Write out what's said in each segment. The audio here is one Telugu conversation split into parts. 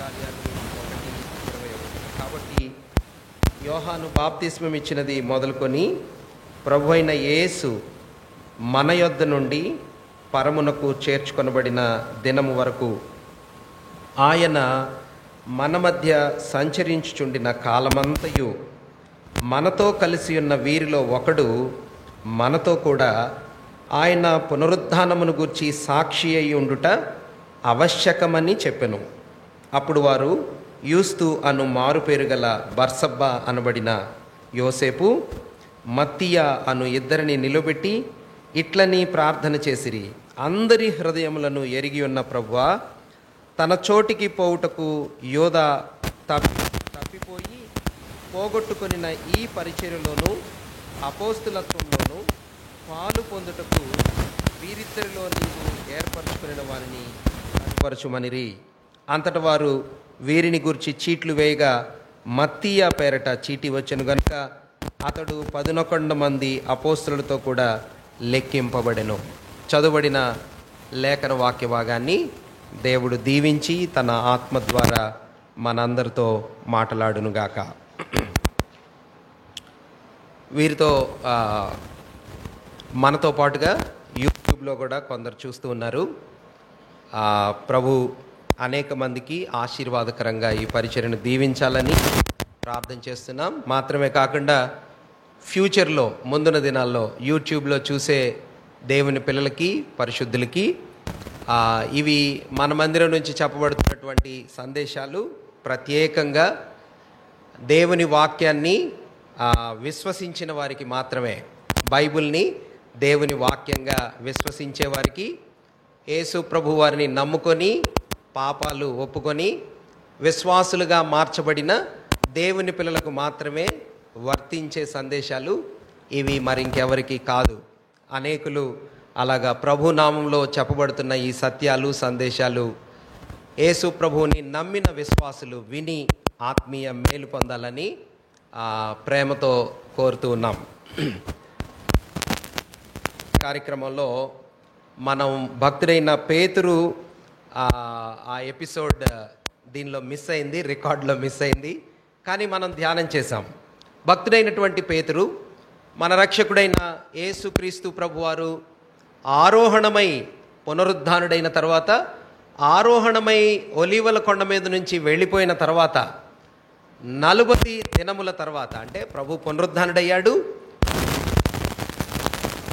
కార్యాలు 1:21. కాబట్టి యోహాను బాప్తిస్మం ఇచ్చినది మొదలుకొని ప్రభు అయిన యేసు మన యొద్ద నుండి పరమునకు చేర్చుకొనబడిన దినము వరకు ఆయన మన మధ్య సంచరించుచుండిన కాలమంతయు మనతో కలిసి ఉన్న వీరిలో ఒకడు మనతో కూడా ఆయన పునరుద్ధానమును గూర్చి సాక్షి అయి ఉండుట ఆవశ్యకమని చెప్పెను. అప్పుడు వారు యూస్తు అను మారుపేరు గల బర్సబ్బా అనబడిన యోసేపు, మత్తియా అను ఇద్దరిని నిలబెట్టి ఇట్లని ప్రార్థన చేసిరి: అందరి హృదయములను ఎరిగి ఉన్న ప్రభువా, తన చోటికి పోవుటకు యోధా తప్పిపోయి పోగొట్టుకొనిన ఈ పరిచర్యలోను అపోస్తులత్వంలోను పాలు పొందుటకు వీరిద్దరిలో నీవు ఏర్పరచుకుని వారిని కనుపరచుమనిరి. అంతట వారు వీరిని గురించి చీట్లు వేయగా మత్తీయ పేరట చీటి వచ్చెను గనుక అతడు 11 మంది అపోస్తులతో కూడా లెక్కింపబడెను. చదువుబడిన లేఖన వాక్య భాగాన్ని దేవుడు దీవించి తన ఆత్మ ద్వారా మనందరితో మాట్లాడునుగాక. వీరితో మనతో పాటుగా యూట్యూబ్లో కూడా కొందరు చూస్తూ ఉన్నారు. ప్రభు అనేక మందికి ఆశీర్వాదకరంగా ఈ పరిచర్యను దీవించాలని ప్రార్థన చేస్తున్నాం. మాత్రమే కాకుండా ఫ్యూచర్లో ముందున్న దినాల్లో యూట్యూబ్లో చూసే దేవుని పిల్లలకి, పరిశుద్ధులకి ఇవి మన మందిరం నుంచి చెప్పబడుతున్నటువంటి సందేశాలు ప్రత్యేకంగా దేవుని వాక్యాన్ని విశ్వసించిన వారికి మాత్రమే, బైబిల్ని దేవుని వాక్యంగా విశ్వసించే వారికి, యేసు ప్రభు వారిని నమ్ముకొని పాపాలు ఒప్పుకొని విశ్వాసులుగా మార్చబడిన దేవుని పిల్లలకు మాత్రమే వర్తించే సందేశాలు ఇవి, మరింకెవరికి కాదు. అనేకులు అలాగా ప్రభు నామంలో చెప్పబడుతున్న ఈ సత్యాలు, సందేశాలు యేసు ప్రభువుని నమ్మిన విశ్వాసులు విని ఆత్మీయ మేలు పొందాలని ప్రేమతో కోరుతూ ఉన్నాం. కార్యక్రమంలో మనం భక్తుడైన పేతురు ఆ ఎపిసోడ్ దీనిలో మిస్ అయింది, రికార్డులో మిస్ అయింది. కానీ మనం ధ్యానం చేశాం. భక్తుడైనటువంటి పేతురు మన రక్షకుడైన యేసుక్రీస్తు ప్రభువారు ఆరోహణమై పునరుద్ధానుడైన తర్వాత, ఆరోహణమై ఒలీవల కొండ మీద నుంచి వెళ్ళిపోయిన తర్వాత 40 దినముల తర్వాత, అంటే ప్రభు పునరుద్ధానుడయ్యాడు,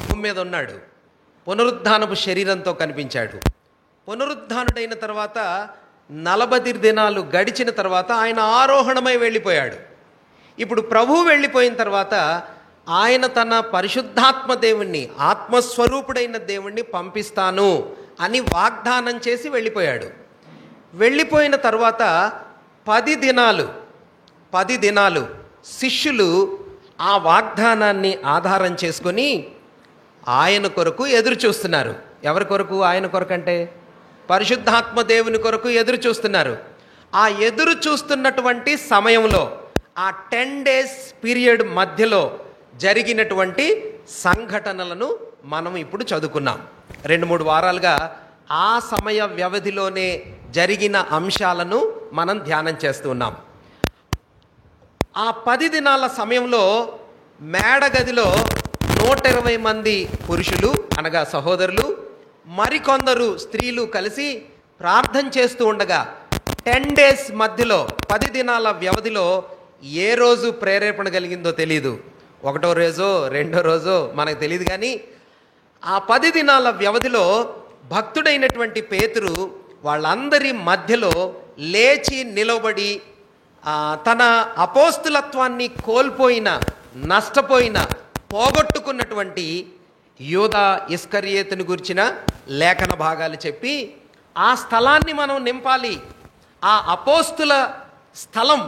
భూమి మీద ఉన్నాడు, పునరుద్ధానపు శరీరంతో కనిపించాడు. పునరుద్ధానుడైన తర్వాత 40 దినాలు గడిచిన తర్వాత ఆయన ఆరోహణమై వెళ్ళిపోయాడు. ఇప్పుడు ప్రభు వెళ్ళిపోయిన తర్వాత ఆయన తన పరిశుద్ధాత్మ దేవుణ్ణి, ఆత్మస్వరూపుడైన దేవుణ్ణి పంపిస్తాను అని వాగ్దానం చేసి వెళ్ళిపోయాడు. వెళ్ళిపోయిన తర్వాత 10 దినాలు శిష్యులు ఆ వాగ్దానాన్ని ఆధారం చేసుకొని ఆయన కొరకు ఎదురు చూస్తున్నారు. ఎవరి కొరకు? ఆయన కొరకు అంటే పరిశుద్ధాత్మ దేవుని కొరకు ఎదురు చూస్తున్నారు. ఆ ఎదురు చూస్తున్నటువంటి సమయంలో, ఆ 10 days పీరియడ్ మధ్యలో జరిగినటువంటి సంఘటనలను మనం ఇప్పుడు చదువుకున్నాం. 2-3 వారాలుగా ఆ సమయ వ్యవధిలోనే జరిగిన అంశాలను మనం ధ్యానం చేస్తూ ఉన్నాం. ఆ 10 దినాల సమయంలో మేడగదిలో 120 మంది పురుషులు అనగా సహోదరులు, మరికొందరు స్త్రీలు కలిసి ప్రార్థన చేస్తూ ఉండగా 10 days మధ్యలో 10 దినాల వ్యవధిలో ఏ రోజు ప్రేరేపణ కలిగిందో తెలియదు. 1వ రోజో 2వ రోజో మనకు తెలియదు. కానీ ఆ 10 దినాల వ్యవధిలో భక్తుడైనటువంటి పేతురు వాళ్ళందరి మధ్యలో లేచి నిలబడి తన అపోస్తులత్వాన్ని కోల్పోయిన, నష్టపోయిన, పోగొట్టుకున్నటువంటి యూదా ఇస్కరియోతును గురించిన లేఖన భాగాలు చెప్పి ఆ స్థలాన్ని మనం నింపాలి, ఆ అపోస్తుల స్థలం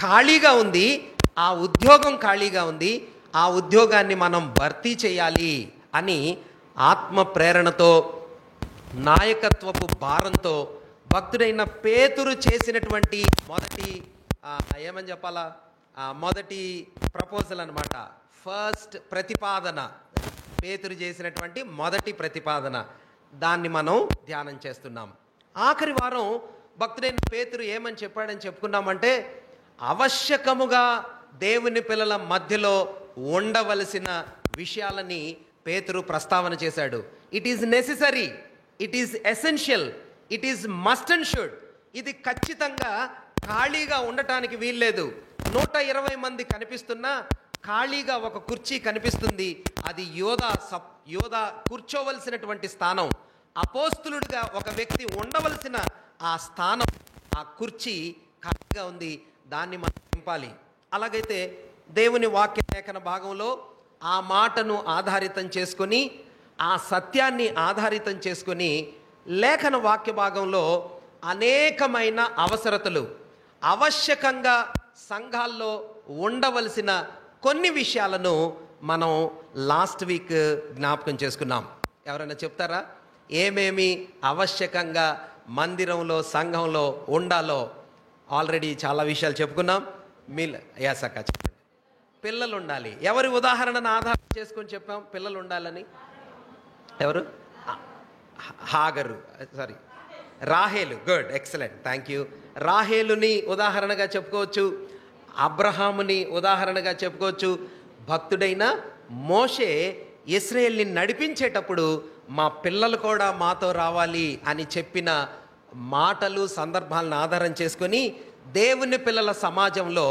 ఖాళీగా ఉంది, ఆ ఉద్యోగం ఖాళీగా ఉంది, ఆ ఉద్యోగాన్ని మనం భర్తీ చేయాలి అని ఆత్మ ప్రేరణతో, నాయకత్వపు భారంతో భక్తుడైన పేతురు చేసినటువంటి మొదటి ప్రపోజల్ అన్నమాట. ఫస్ట్ ప్రతిపాదన, పేతురు చేసినటువంటి మొదటి ప్రతిపాదన, దాన్ని మనం ధ్యానం చేస్తున్నాం. ఆఖరి వారం భక్తుడైన పేతురు ఏమని చెప్పాడని చెప్పుకున్నామంటే, ఆవశ్యకముగా దేవుని పిల్లల మధ్యలో ఉండవలసిన విషయాలని పేతురు ప్రస్తావన చేశాడు. It is necessary, it is essential, it is must and should. ఇది ఖచ్చితంగా ఖాళీగా ఉండటానికి వీల్లేదు. 120 మంది కనిపిస్తున్నా ఖాళీగా ఒక కుర్చీ కనిపిస్తుంది. అది యోధ కూర్చోవలసినటువంటి స్థానం. అపోస్తులుడిగా ఒక వ్యక్తి ఉండవలసిన ఆ స్థానం, ఆ కుర్చీ ఖాళీగా ఉంది. దాన్ని మనం నింపాలి. అలాగైతే దేవుని వాక్య లేఖన భాగంలో ఆ మాటను ఆధారితం చేసుకొని, ఆ సత్యాన్ని ఆధారితం చేసుకొని, లేఖన వాక్య భాగంలో అనేకమైన అవసరతలు, ఆవశ్యకంగా సంఘాల్లో ఉండవలసిన కొన్ని విషయాలను మనం లాస్ట్ వీక్ జ్ఞాపకం చేసుకున్నాం. ఎవరైనా చెప్తారా ఏమేమి ఆవశ్యకంగా మందిరంలో, సంఘంలో ఉండాలో? ఆల్రెడీ చాలా విషయాలు చెప్పుకున్నాం. ఎస్ అక్క, చెప్పండి. పిల్లలు ఉండాలి. ఎవరి ఉదాహరణను ఆధారం చేసుకొని చెప్పాం పిల్లలు ఉండాలని? ఎవరు? హాగరు, సారీ, రాహేలు. Good, excellent, thank you. రాహేలుని ఉదాహరణగా చెప్పుకోవచ్చు, అబ్రహాముని ఉదాహరణగా చెప్పుకోవచ్చు. భక్తుడైన మోషే ఇశ్రాయేల్ని నడిపించేటప్పుడు మా పిల్లలు కూడా మాతో రావాలి అని చెప్పిన మాటలు, సందర్భాలను ఆధారం చేసుకొని దేవుని పిల్లల సమాజంలో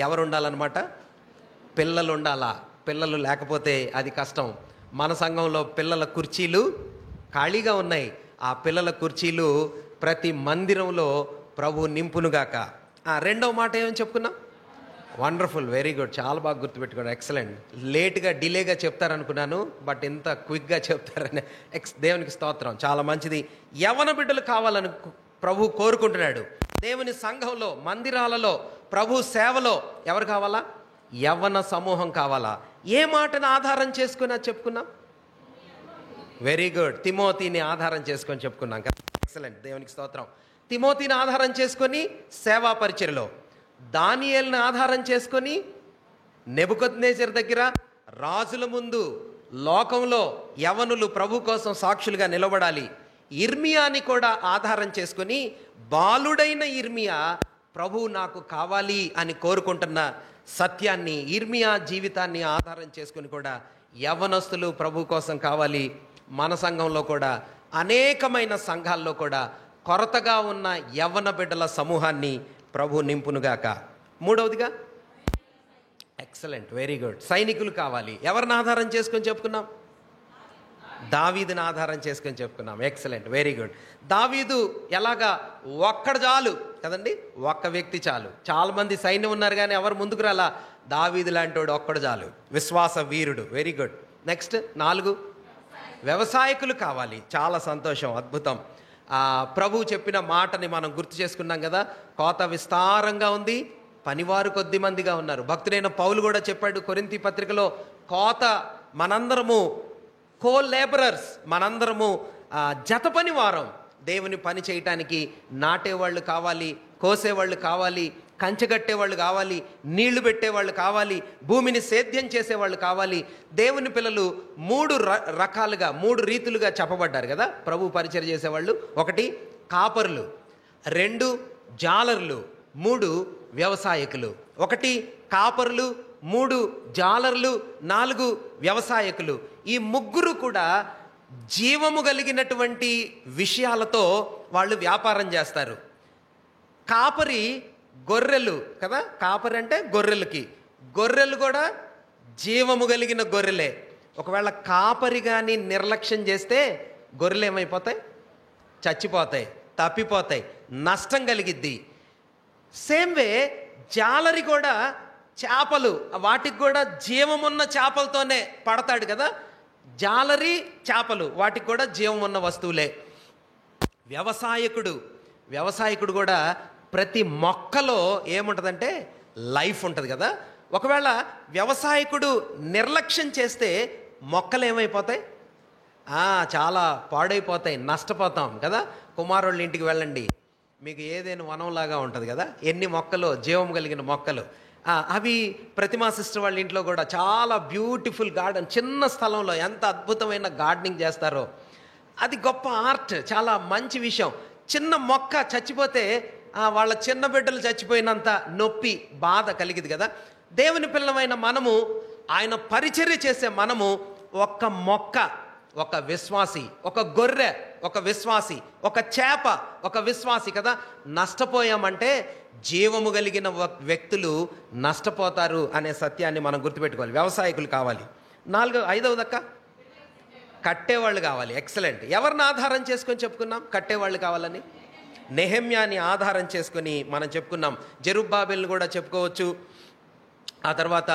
ఎవరు ఉండాలన్నమాట? పిల్లలు ఉండాలా. పిల్లలు లేకపోతే అది కష్టం. మన సంఘంలో పిల్లల కుర్చీలు ఖాళీగా ఉన్నాయి. ఆ పిల్లల కుర్చీలు ప్రతి మందిరంలో ప్రభు నింపునుగాక. రెండవ మాట ఏమని చెప్పుకున్నాం? వండర్ఫుల్, వెరీ గుడ్, చాలా బాగా గుర్తుపెట్టుకోండి, ఎక్సలెంట్. లేట్గా, డిలేగా చెప్తారనుకున్నాను, బట్ ఇంత క్విక్గా చెప్తారని దేవునికి స్తోత్రం, చాలా మంచిది. యవ్వన బిడ్డలు కావాలని ప్రభు కోరుకుంటున్నాడు. దేవుని సంఘంలో, మందిరాలలో, ప్రభు సేవలో ఎవరు కావాలా? యవ్వన సమూహం కావాలా? ఏ మాటను ఆధారం చేసుకుని చెప్పుకున్నాం? వెరీ గుడ్, తిమోతిని ఆధారం చేసుకొని చెప్పుకున్నాం కదా, ఎక్సలెంట్, దేవునికి స్తోత్రం. తిమోతిని ఆధారం చేసుకొని సేవా పరిచర్యలో, దానియేలుని ఆధారం చేసుకొని నెబుకద్నెజర్ దగ్గర రాజుల ముందు లోకంలో యవనులు ప్రభు కోసం సాక్షులుగా నిలబడాలి. ఇర్మియాని కూడా ఆధారం చేసుకొని బాలుడైన ఇర్మియా ప్రభు నాకు కావాలి అని కోరుకుంటున్న సత్యాన్ని, ఇర్మియా జీవితాన్ని ఆధారం చేసుకుని కూడా యవ్వనస్తులు ప్రభు కోసం కావాలి. మన సంఘంలో కూడా, అనేకమైన సంఘాల్లో కూడా కొరతగా ఉన్న యవ్వన బిడ్డల సమూహాన్ని ప్రభు నింపునుగాక. మూడవదిగా, ఎక్సలెంట్, వెరీ గుడ్, సైనికులు కావాలి. ఎవరిని ఆధారం చేసుకొని చెప్పుకున్నాం? దావీదుని ఆధారం చేసుకొని చెప్పుకున్నాం, ఎక్సలెంట్, వెరీ గుడ్. దావీదు ఎలాగా? ఒక్కడు చాలు కదండి, ఒక్క వ్యక్తి చాలు. చాలా మంది సైన్యం ఉన్నారు కానీ ఎవరు ముందుకు రాలా. దావీదు లాంటి వాడు ఒక్కడు చాలు, విశ్వాస వీరుడు, వెరీ గుడ్. నెక్స్ట్ 4, వ్యవసాయకులు కావాలి. చాలా సంతోషం, అద్భుతం. ప్రభు చెప్పిన మాటని మనం గుర్తు చేసుకున్నాం కదా, కోత విస్తారంగా ఉంది, పనివారు కొద్ది మందిగా ఉన్నారు. భక్తుడైన పౌలు కూడా చెప్పాడు కొరింథీ పత్రికలో, కోత మనందరము లేబరర్స్, మనందరము జత పని వారం. దేవుని పని చేయటానికి నాటేవాళ్ళు కావాలి, కోసేవాళ్ళు కావాలి, కంచెగట్టేవాళ్ళు కావాలి, నీళ్లు పెట్టేవాళ్ళు కావాలి, భూమిని సేద్యం చేసేవాళ్ళు కావాలి. దేవుని పిల్లలు 3 రకాలుగా, 3 రీతులుగా చెప్పబడ్డారు కదా ప్రభు పరిచర్య చేసేవాళ్ళు. 1 కాపరులు, 2 జాలర్లు, 3 వ్యవసాయకులు. 1 కాపరులు, 3 జాలర్లు, 4 వ్యవసాయకులు. ఈ ముగ్గురు కూడా జీవము కలిగినటువంటి విషయాలతో వాళ్ళు వ్యాపారం చేస్తారు. కాపరి గొర్రెలు కదా, కాపరి అంటే గొర్రెలకి. గొర్రెలు కూడా జీవము కలిగిన గొర్రెలే. ఒకవేళ కాపరి కానీ నిర్లక్ష్యం చేస్తే గొర్రెలు ఏమైపోతాయి? చచ్చిపోతాయి, తప్పిపోతాయి, నష్టం కలిగిద్ది. సేమ్ వే జాలరి కూడా చేపలు, వాటికి కూడా జీవమున్న చేపలతోనే పడతాడు కదా. జాలరి, చేపలు, వాటికి కూడా జీవం ఉన్న వస్తువులే. వ్యవసాయకుడు కూడా ప్రతి మొక్కలో ఏముంటుందంటే లైఫ్ ఉంటుంది కదా. ఒకవేళ వ్యవసాయకుడు నిర్లక్ష్యం చేస్తే మొక్కలు ఏమైపోతాయి? చాలా పాడైపోతాయి, నష్టపోతాం కదా. కుమారుళ్ళ ఇంటికి వెళ్ళండి, మీకు ఏదైనా వనంలాగా ఉంటుంది కదా, ఎన్ని మొక్కలు, జీవం కలిగిన మొక్కలు. అవి ప్రతిమా సిస్టర్ వాళ్ళ ఇంట్లో కూడా చాలా బ్యూటిఫుల్ గార్డెన్, చిన్న స్థలంలో ఎంత అద్భుతమైన గార్డెనింగ్ చేస్తారో. అది గొప్ప ఆర్ట్, చాలా మంచి విషయం. చిన్న మొక్క చచ్చిపోతే వాళ్ళ చిన్న బిడ్డలు చచ్చిపోయినంత నొప్పి, బాధ కలిగింది కదా. దేవుని పిల్లమైన మనము, ఆయన పరిచర్య చేసే మనము, ఒక మొక్క ఒక విశ్వాసి, ఒక గొర్రె ఒక విశ్వాసి, ఒక చేప ఒక విశ్వాసి కదా. నష్టపోయామంటే జీవము కలిగిన వ్యక్తులు నష్టపోతారు అనే సత్యాన్ని మనం గుర్తుపెట్టుకోవాలి. వ్యవసాయకులు కావాలి. 5వదక్క కట్టేవాళ్ళు కావాలి. ఎక్సలెంట్. ఎవరిని ఆధారం చేసుకొని చెప్పుకున్నాం కట్టేవాళ్ళు కావాలని? నెహెమ్యాని ఆధారం చేసుకొని మనం చెప్పుకున్నాం. జెరుబ్బాబెల్ని కూడా చెప్పుకోవచ్చు. ఆ తర్వాత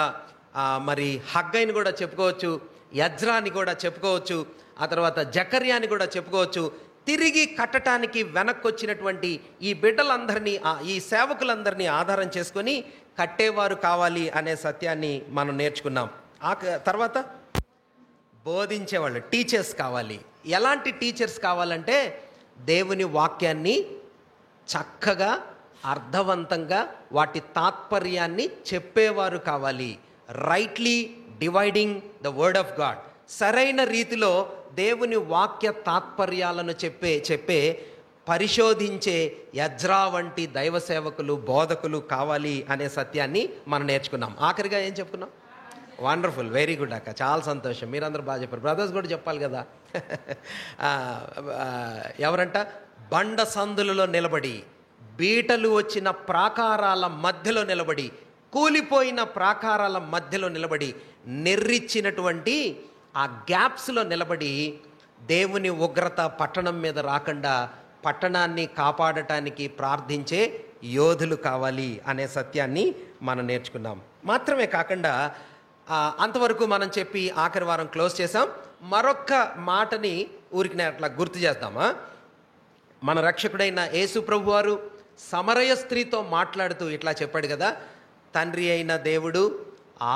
మరి హగ్గైని కూడా చెప్పుకోవచ్చు, యజ్రాని కూడా చెప్పుకోవచ్చు, ఆ తర్వాత జకర్యాని కూడా చెప్పుకోవచ్చు. తిరిగి కట్టడానికి వెనక్కి వచ్చినటువంటి ఈ బిడ్డలందరినీ, ఈ సేవకులందరినీ ఆధారం చేసుకొని కట్టేవారు కావాలి అనే సత్యాన్ని మనం నేర్చుకున్నాం. ఆ తర్వాత బోధించేవాళ్ళు, టీచర్స్ కావాలి. ఎలాంటి టీచర్స్ కావాలంటే దేవుని వాక్యాన్ని చక్కగా అర్థవంతంగా వాటి తాత్పర్యాన్ని చెప్పేవారు కావాలి. Rightly dividing the word of God, సరైన రీతిలో దేవుని వాక్య తాత్పర్యాలను చెప్పే పరిశోధించే యజ్రా వంటి దైవ సేవకులు, బోధకులు కావాలి అనే సత్యాన్ని మనం నేర్చుకున్నాం. ఆఖరిగా ఏం చెప్పుకున్నాం? వండర్ఫుల్, వెరీ గుడ్ అక్క, చాలా సంతోషం. మీరందరూ బాగా చెప్పారు. బ్రదర్స్ కూడా చెప్పాలి కదా. ఎవరంట? బండ సందులలో నిలబడి, బీటలు వచ్చిన ప్రాకారాల మధ్యలో నిలబడి, కూలిపోయిన ప్రాకారాల మధ్యలో నిలబడి, నెర్రిచ్చినటువంటి ఆ గ్యాప్స్లో నిలబడి, దేవుని ఉగ్రత పట్టణం మీద రాకుండా పట్టణాన్ని కాపాడటానికి ప్రార్థించే యోధులు కావాలి అనే సత్యాన్ని మనం నేర్చుకున్నాం. మాత్రమే కాకుండా అంతవరకు మనం చెప్పి ఆఖరి వారం క్లోజ్ చేసాం. మరొక్క మాటని ఊరికి అట్లా గుర్తు చేద్దామా? మన రక్షకుడైన యేసు ప్రభు వారు సమరయ స్త్రీతో మాట్లాడుతూ ఇట్లా చెప్పాడు కదా, తండ్రి అయిన దేవుడు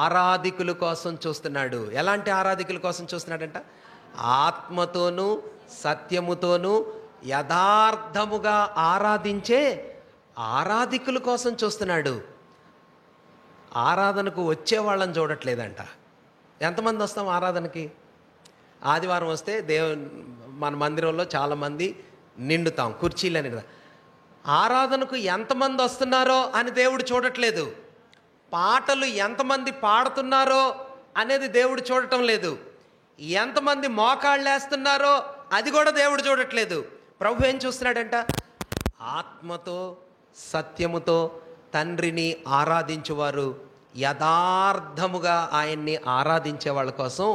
ఆరాధికుల కోసం చూస్తున్నాడు. ఎలాంటి ఆరాధికుల కోసం చూస్తున్నాడంట? ఆత్మతోనూ సత్యముతోనూ యథార్థముగా ఆరాధించే ఆరాధికుల కోసం చూస్తున్నాడు. ఆరాధనకు వచ్చే వాళ్ళని చూడట్లేదంట. ఎంతమంది వస్తాం ఆరాధనకి? ఆదివారం వస్తే మన మందిరంలో చాలామంది నిండుతాం, కుర్చీలని. ఆరాధనకు ఎంతమంది వస్తున్నారో అని దేవుడు చూడట్లేదు. పాటలు ఎంతమంది పాడుతున్నారో అనేది దేవుడు చూడటం లేదు. ఎంతమంది మోకాళ్ళు వేస్తున్నారో అది కూడా దేవుడు చూడట్లేదు. ప్రభు ఏం చూస్తున్నాడంట? ఆత్మతో సత్యముతో తండ్రిని ఆరాధించువారు, యథార్థముగా ఆయన్ని ఆరాధించే వాళ్ళ కోసం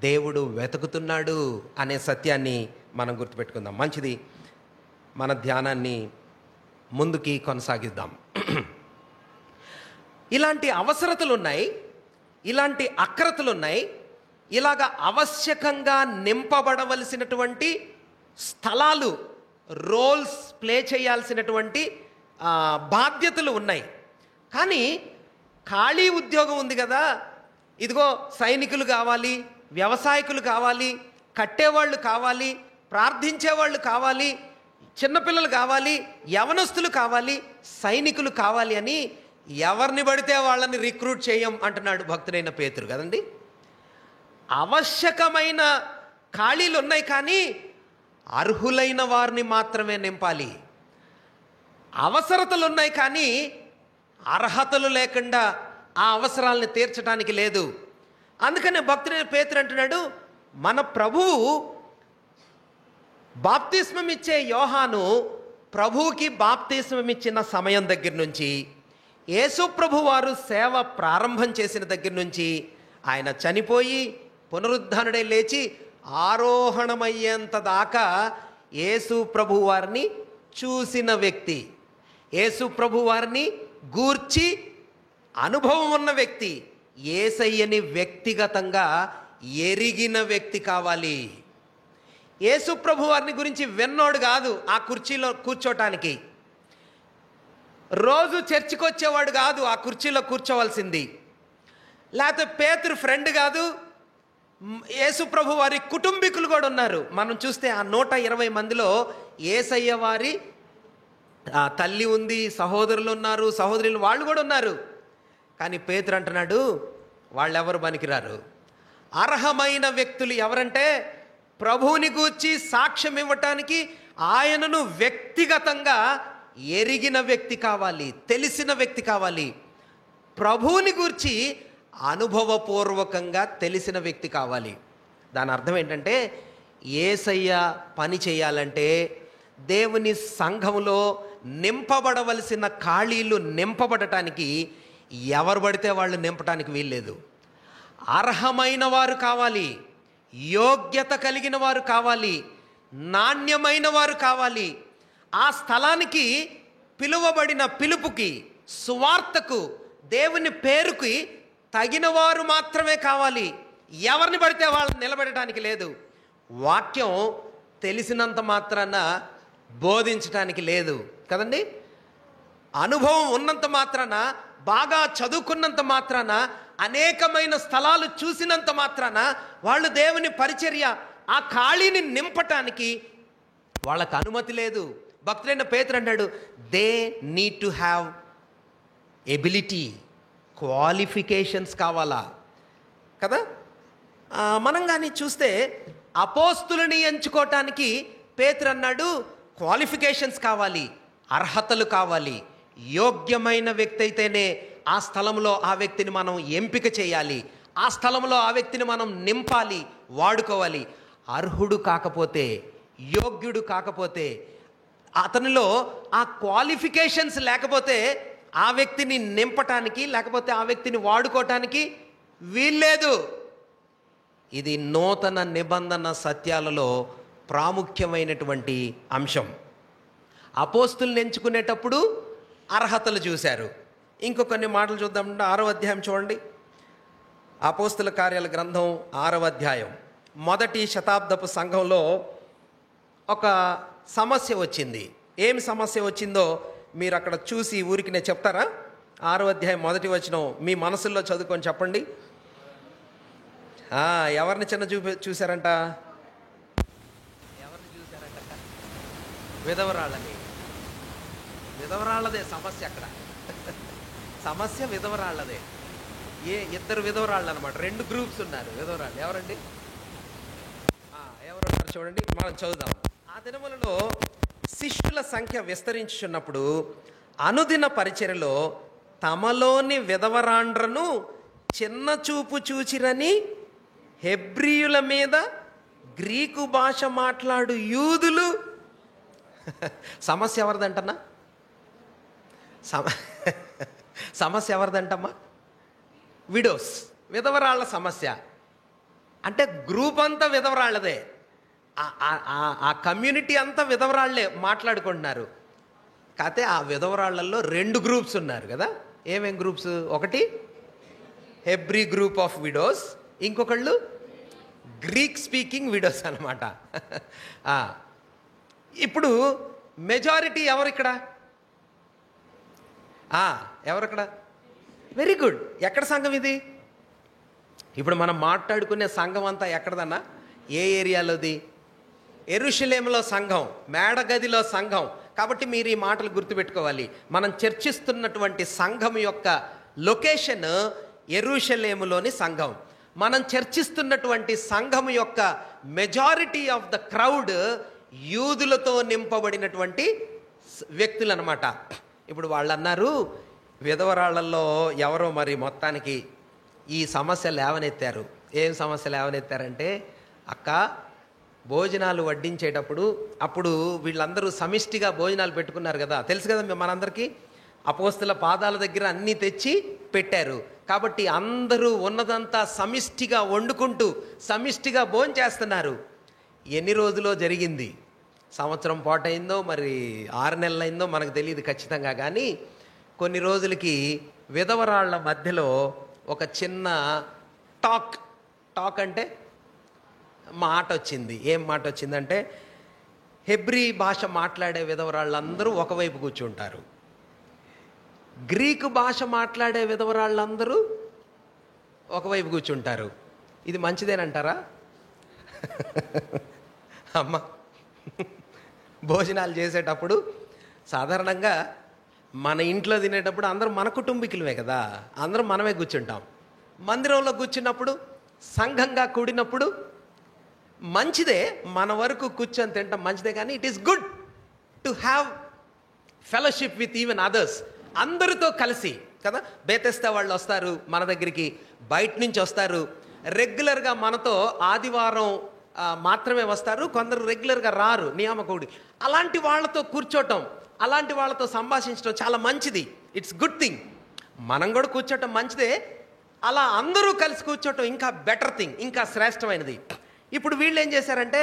దేవుడు వెతుకుతున్నాడు అనే సత్యాన్ని మనం గుర్తుపెట్టుకుందాం. మంచిది, మన ధ్యానాన్ని ముందుకి కొనసాగిద్దాం. ఇలాంటి అవసరతలు ఉన్నాయి, ఇలాంటి అక్రతలు ఉన్నాయి, ఇలాగ ఆవశ్యకంగా నింపబడవలసినటువంటి స్థలాలు, రోల్స్ ప్లే చేయాల్సినటువంటి బాధ్యతలు ఉన్నాయి. కానీ ఖాళీ ఉద్యోగం ఉంది కదా, ఇదిగో సైనికులు కావాలి, వ్యవసాయకులు కావాలి, కట్టేవాళ్ళు కావాలి, ప్రార్థించేవాళ్ళు కావాలి, చిన్నపిల్లలు కావాలి, యవనస్తులు కావాలి, సైనికులు కావాలి అని ఎవరిని పడితే వాళ్ళని రిక్రూట్ చేయం అంటున్నాడు భక్తుడైన పేతురు కదండి. ఆవశ్యకమైన ఖాళీలు ఉన్నాయి, కానీ అర్హులైన వారిని మాత్రమే నింపాలి. అవసరతలు ఉన్నాయి, కానీ అర్హతలు లేకుండా ఆ అవసరాలను తీర్చడానికి లేదు. అందుకనే భక్తుడైన పేతురు అంటున్నాడు, మన ప్రభువు బాప్తిస్మం ఇచ్చే యోహాను ప్రభువుకి బాప్తిస్మం ఇచ్చిన సమయం దగ్గర నుంచి, యేసు ప్రభు వారు సేవ ప్రారంభం చేసిన దగ్గర నుంచి, ఆయన చనిపోయి పునరుద్ధానుడై లేచి ఆరోహణమయ్యేంత దాకా యేసు ప్రభు వారిని చూసిన వ్యక్తి, యేసు ప్రభు వారిని గూర్చి అనుభవం ఉన్న వ్యక్తి, యేసయ్యని వ్యక్తిగతంగా ఎరిగిన వ్యక్తి కావాలి. యేసు ప్రభు వారిని గురించి విన్నోడు కాదు ఆ కుర్చీలో కూర్చోటానికి, రోజు చర్చికి వచ్చేవాడు కాదు ఆ కుర్చీలో కూర్చోవలసింది, లేకపోతే పేతురు ఫ్రెండ్ కాదు. యేసు ప్రభు వారి కుటుంబీకులు కూడా ఉన్నారు. మనం చూస్తే ఆ 120 మందిలో యేసయ్య వారి తల్లి ఉంది, సహోదరులు ఉన్నారు, సహోదరులు వాళ్ళు కూడా ఉన్నారు. కానీ పేతురు అంటున్నాడు, వాళ్ళెవరు పనికిరారు. అర్హమైన వ్యక్తులు ఎవరంటే ప్రభువుని గూర్చి సాక్ష్యం ఇవ్వటానికి ఆయనను వ్యక్తిగతంగా ఎరిగిన వ్యక్తి కావాలి, తెలిసిన వ్యక్తి కావాలి. ప్రభువుని గూర్చి అనుభవపూర్వకంగా తెలిసిన వ్యక్తి కావాలి. దాని అర్థం ఏంటంటే, యేసయ్య పని చేయాలంటే దేవుని సంఘంలో నింపబడవలసిన ఖాళీలు నింపబడటానికి ఎవరు పడితే వాళ్ళు నింపటానికి వీల్లేదు. అర్హమైన వారు కావాలి, యోగ్యత కలిగిన వారు కావాలి, నాణ్యమైన వారు కావాలి. ఆ స్థలానికి పిలువబడిన పిలుపుకి, సువార్తకు, దేవుని పేరుకి తగిన వారు మాత్రమే కావాలి. ఎవరిని పడితే వాళ్ళని నిలబెట్టడానికి లేదు. వాక్యం తెలిసినంత మాత్రాన బోధించడానికి లేదు కదండి. అనుభవం ఉన్నంత మాత్రాన, బాగా చదువుకున్నంత మాత్రాన, అనేకమైన స్థలాలు చూసినంత మాత్రాన వాళ్ళు దేవుని పరిచర్య, ఆ ఖాళీని నింపటానికి వాళ్ళకు అనుమతి లేదు. భక్తుడైన పేతురు అంటాడు, they need to have ability, qualifications కావాలా కదా. మనం కానీ చూస్తే అపోస్తులని ఎంచుకోవటానికి పేతురు అన్నాడు, క్వాలిఫికేషన్స్ కావాలి, అర్హతలు కావాలి. యోగ్యమైన వ్యక్తి అయితేనే ఆ స్థలంలో ఆ వ్యక్తిని మనం ఎంపిక చేయాలి, ఆ స్థలంలో ఆ వ్యక్తిని మనం నింపాలి, వాడుకోవాలి. అర్హుడు కాకపోతే, యోగ్యుడు కాకపోతే, అతనిలో ఆ క్వాలిఫికేషన్స్ లేకపోతే ఆ వ్యక్తిని నింపటానికి, లేకపోతే ఆ వ్యక్తిని వాడుకోవటానికి వీల్లేదు. ఇది నూతన నిబంధన సత్యాలలో ప్రాముఖ్యమైనటువంటి అంశం. అపోస్తుల్ని ఎంచుకునేటప్పుడు అర్హతలు చూశారు. ఇంకొన్ని మాటలు చూద్దామంటే 6వ అధ్యాయం చూడండి. అపోస్తుల కార్యాల గ్రంథం 6వ అధ్యాయం. మొదటి శతాబ్దపు సంఘంలో ఒక సమస్య వచ్చింది. ఏం సమస్య వచ్చిందో మీరు అక్కడ చూసి ఊరికి నేను చెప్తారా? 6వ అధ్యాయం మొదటి వచనం మీ మనసుల్లో చదువుకొని చెప్పండి. ఎవరిని చిన్న చూశారంట? ఎవరిని చూశారంట? విధవరాళ్ళని. విధవరాళ్ళదే సమస్య అక్కడ. సమస్య విధవరాళ్ళదే. ఇద్దరు విధవరాళ్ళు అనమాట. 2 గ్రూప్స్ ఉన్నారు విధవరాళ్ళు. ఎవరండి? ఎవరున్నారు చూడండి, మనం చదువుదాం. ఆ దినములలో శిష్యుల సంఖ్య విస్తరించుచున్నప్పుడు అనుదిన పరిచర్యలో తమలోని విధవరాండ్రను చిన్న చూపు చూచిరని హెబ్రీయుల మీద గ్రీకు భాష మాట్లాడు యూదులు. సమస్య ఎవరిదంటన్నా? సమస్య ఎవరిదంటమ్మా? విడోస్, విధవరాళ్ళ సమస్య. అంటే గ్రూప్ అంతా విధవరాళ్ళదే, ఆ కమ్యూనిటీ అంతా విధవరాళ్లే మాట్లాడుకుంటున్నారు. కాకపోతే ఆ విధవరాళ్లలో 2 గ్రూప్స్ ఉన్నారు కదా. ఏమేం గ్రూప్స్? ఒకటి హెబ్రీ గ్రూప్ ఆఫ్ విడోస్, ఇంకొకళ్ళు గ్రీక్ స్పీకింగ్ విడోస్ అనమాట. ఇప్పుడు మెజారిటీ ఎవరు ఇక్కడ? ఎవరక్కడ? Very good. ఎక్కడ సంఘం ఇది? ఇప్పుడు మనం మాట్లాడుకునే సంఘం అంతా ఎక్కడదన్నా? ఏ ఏరియాలోది? యెరూషలేములో సంఘం, మేడగదిలో సంఘం. కాబట్టి మీరు ఈ మాటలు గుర్తుపెట్టుకోవాలి. మనం చర్చిస్తున్నటువంటి సంఘం యొక్క లొకేషన్ యెరూషలేములోని సంఘం. మనం చర్చిస్తున్నటువంటి సంఘం యొక్క మెజారిటీ ఆఫ్ ద క్రౌడ్ యూదులతో నింపబడినటువంటి వ్యక్తులు అనమాట. ఇప్పుడు వాళ్ళు అన్నారు, విధవరాళ్లలో ఎవరో మరి మొత్తానికి ఈ సమస్య లేవనెత్తారు. ఏం సమస్య లేవనెత్తారంటే, అక్క భోజనాలు వడ్డించేటప్పుడు అప్పుడు వీళ్ళందరూ సమిష్టిగా భోజనాలు పెట్టుకున్నారు కదా, తెలుసు కదా మనందరికీ. అపోస్తుల పాదాల దగ్గర అన్నీ తెచ్చి పెట్టారు. కాబట్టి అందరూ ఉన్నదంతా సమిష్టిగా వండుకుంటూ సమిష్టిగా భోంచేస్తున్నారు. ఎన్ని రోజులో జరిగింది? సంవత్సరం పాటైందో మరి 6 నెలలైందో మనకు తెలియదు ఖచ్చితంగా. కానీ కొన్ని రోజులకి విధవరాళ్ల మధ్యలో ఒక చిన్న టాక్ అంటే మాట వచ్చింది. ఏం మాట వచ్చిందంటే, హెబ్రీ భాష మాట్లాడే విధవరాళ్ళందరూ ఒకవైపు కూర్చుంటారు, గ్రీకు భాష మాట్లాడే విధవరాళ్ళందరూ ఒకవైపు కూర్చుంటారు. ఇది మంచిదేనంటారా? అమ్మ, భోజనాలు చేసేటప్పుడు సాధారణంగా మన ఇంట్లో తినేటప్పుడు అందరూ మన కుటుంబీకులమే కదా, అందరం మనమే కూర్చుంటాం. మందిరంలో కూర్చున్నప్పుడు, సంఘంగా కూడినప్పుడు మంచిదే, మన వరకు కూర్చొని తింటాం మంచిదే. కానీ it is good to have fellowship with even others, అందరితో కలిసి కదా. బేతెస్తా వాళ్ళు వస్తారు మన దగ్గరికి, బయట నుంచి వస్తారు, రెగ్యులర్గా మనతో ఆదివారం మాత్రమే వస్తారు, కొందరు రెగ్యులర్గా రారు నియామకుడి. అలాంటి వాళ్ళతో కూర్చోటం, అలాంటి వాళ్ళతో సంభాషించడం చాలా మంచిది. It's good thing. మనం కూడా కూర్చోటం మంచిదే, అలా అందరూ కలిసి కూర్చోటం ఇంకా బెటర్ థింగ్, ఇంకా శ్రేష్టమైనది. ఇప్పుడు వీళ్ళు ఏం చేశారంటే,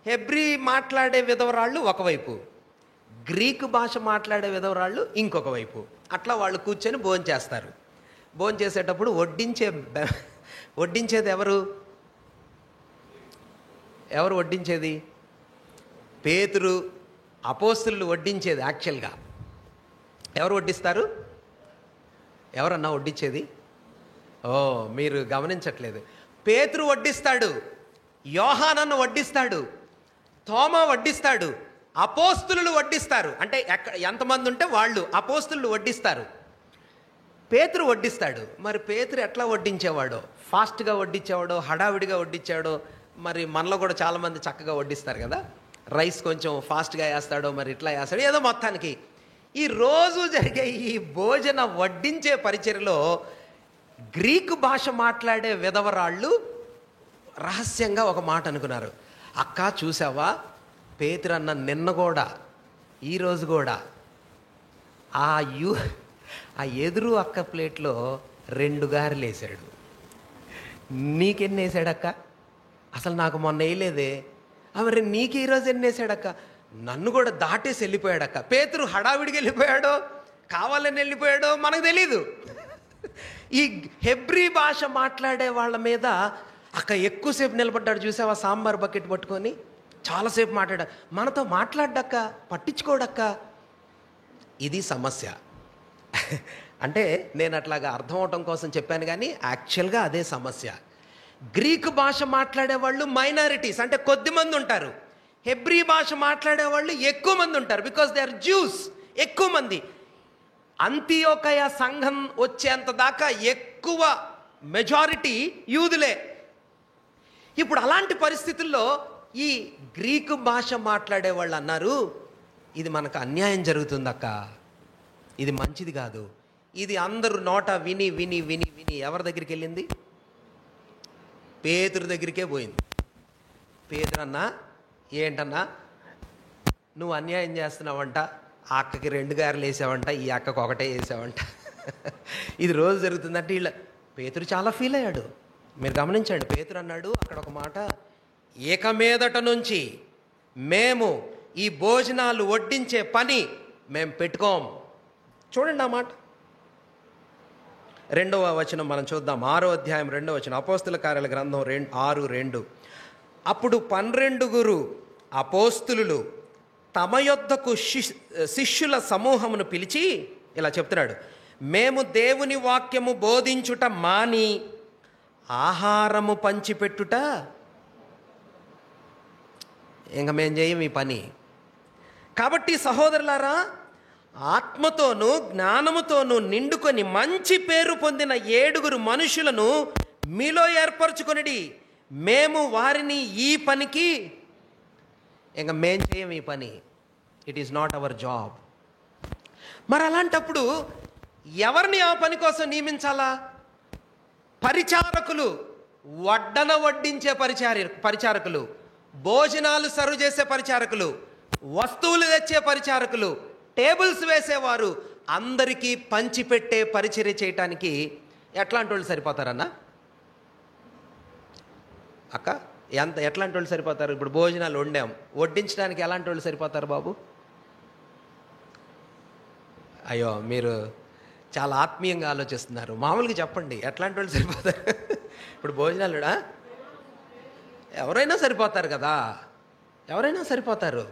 హెబ్రీ మాట్లాడే విధవరాళ్ళు ఒకవైపు, గ్రీకు భాష మాట్లాడే విధవరాళ్ళు ఇంకొక వైపు, అట్లా వాళ్ళు కూర్చొని భోజనం చేస్తారు. భోజనం చేసేటప్పుడు వడ్డించేది ఎవరు వడ్డించేది? పేతురు, అపోస్తలులు వడ్డించేది. యాక్చువల్గా ఎవరు వడ్డిస్తారు? ఎవరన్నా వడ్డించేది? ఓ, మీరు గమనించట్లేదు. పేతురు వడ్డిస్తాడు, యోహానన్న వడ్డిస్తాడు, తోమా వడ్డిస్తాడు, అపోస్తలులు వడ్డిస్తారు. అంటే ఎంతమంది ఉంటే వాళ్ళు అపోస్తలులు వడ్డిస్తారు, పేతురు వడ్డిస్తాడు. మరి పేతురు ఎట్లా వడ్డించేవాడో, ఫాస్ట్గా వడ్డించేవాడో, హడావిడిగా వడ్డించాడో. మరి మనలో కూడా చాలామంది చక్కగా వడ్డిస్తారు కదా, రైస్ కొంచెం ఫాస్ట్గా వేస్తాడో, మరి ఇట్లా వేస్తాడు ఏదో. మొత్తానికి ఈ రోజు జరిగే ఈ భోజన వడ్డించే పరిచర్యలో గ్రీకు భాష మాట్లాడే విధవరాళ్ళు రహస్యంగా ఒక మాట అనుకున్నారు. అక్క చూసావా, పేతురు అన్న నిన్న కూడా ఈరోజు కూడా ఆ ఎదురు అక్క ప్లేట్లో 2 గారెలు వేసాడు. నీకెన్ని వేసాడక్క? అసలు నాకు మొన్న వేయలేదే. మరి నీకు ఈరోజు ఎన్ని వేసాడక్క? నన్ను కూడా దాటేసి వెళ్ళిపోయాడక్క. పేతురు హడావిడికి వెళ్ళిపోయాడో, కావాలని వెళ్ళిపోయాడో మనకు తెలీదు. ఈ హెబ్రీ భాష మాట్లాడే వాళ్ళ మీద అక్క ఎక్కువసేపు నిలబడ్డాడు. చూసావా, సాంబార్ బకెట్ పట్టుకొని చాలాసేపు మాట్లాడాడు. మనతో మాట్లాడ్డక్క, పట్టించుకోడక్క. ఇది సమస్య. అంటే నేను అట్లాగా అర్థం అవటం కోసం చెప్పాను, కానీ యాక్చువల్గా అదే సమస్య. గ్రీకు భాష మాట్లాడేవాళ్ళు మైనారిటీస్, అంటే కొద్ది మంది ఉంటారు. హెబ్రీ భాష మాట్లాడేవాళ్ళు ఎక్కువ మంది ఉంటారు. బికాస్ దే ఆర్ జ్యూస్, ఎక్కువ మంది. అంతియోకయ సంఘం వచ్చేంత దాకా ఎక్కువ మెజారిటీ యూదులే. ఇప్పుడు అలాంటి పరిస్థితుల్లో ఈ గ్రీకు భాష మాట్లాడే వాళ్ళు అన్నారు, ఇది మనకు అన్యాయం జరుగుతుందక్క, ఇది మంచిది కాదు. ఇది అందరూ నోట విని విని విని విని ఎవరి దగ్గరికి వెళ్ళింది? పేతురు దగ్గరికే పోయింది. పేతురు అన్నా, ఏంటన్నా నువ్వు అన్యాయం చేస్తున్నావంట, ఆ అక్కకి 2 గారెలు వేసావంట, ఈ అక్కకు ఒకటే వేసావంట. ఇది రోజు జరుగుతుందంటే వీళ్ళ పేతురు చాలా ఫీల్ అయ్యాడు. మీరు గమనించండి, పేతురు అన్నాడు అక్కడ ఒక మాట, ఇక మీదట నుంచి మేము ఈ భోజనాలు వడ్డించే పని మేము పెట్టుకోం. చూడండి ఆ మాట, 2వ వచనం మనం చూద్దాం. 6వ అధ్యాయం 2వ వచనం, అపోస్తుల కార్యాల గ్రంథం 6:2. అప్పుడు 12 అపోస్తులు తమ యొద్దకు శిష్యుల సమూహమును పిలిచి ఇలా చెప్తున్నాడు, మేము దేవుని వాక్యము బోధించుట మాని ఆహారము పంచిపెట్టుట ఇంకా మేము చేయం ఈ పని. కాబట్టి సహోదరులారా, ఆత్మతోనూ జ్ఞానముతోనూ నిండుకొని మంచి పేరు పొందిన 7 మనుషులను మీలో ఏర్పరచుకొనిడి. మేము వారిని ఈ పనికి, ఇంకా మేం చేయం ఈ పని. It is not our job. మరి అలాంటప్పుడు ఎవరిని ఆ పని కోసం నియమించాలా? పరిచారకులు, వడ్డన వడ్డించే పరిచారకులు, భోజనాలు సర్వ్ చేసే పరిచారకులు, వస్తువులు తెచ్చే పరిచారకులు, టేబుల్స్ వేసేవారు, అందరికీ పంచిపెట్టే పరిచర్య చేయటానికి ఎట్లాంటి వాళ్ళు సరిపోతారన్నా? అక్క ఎట్లాంటి వాళ్ళు సరిపోతారు? ఇప్పుడు భోజనాలు వండాం, వడ్డించడానికి ఎలాంటి వాళ్ళు సరిపోతారు బాబు? అయ్యో, మీరు చాలా ఆత్మీయంగా ఆలోచిస్తున్నారు. మామూలుగా చెప్పండి, ఎట్లాంటి వాళ్ళు సరిపోతారు? ఇప్పుడు భోజనాలు ఎవరైనా సరిపోతారు కదా, ఎవరైనా సరిపోతారు.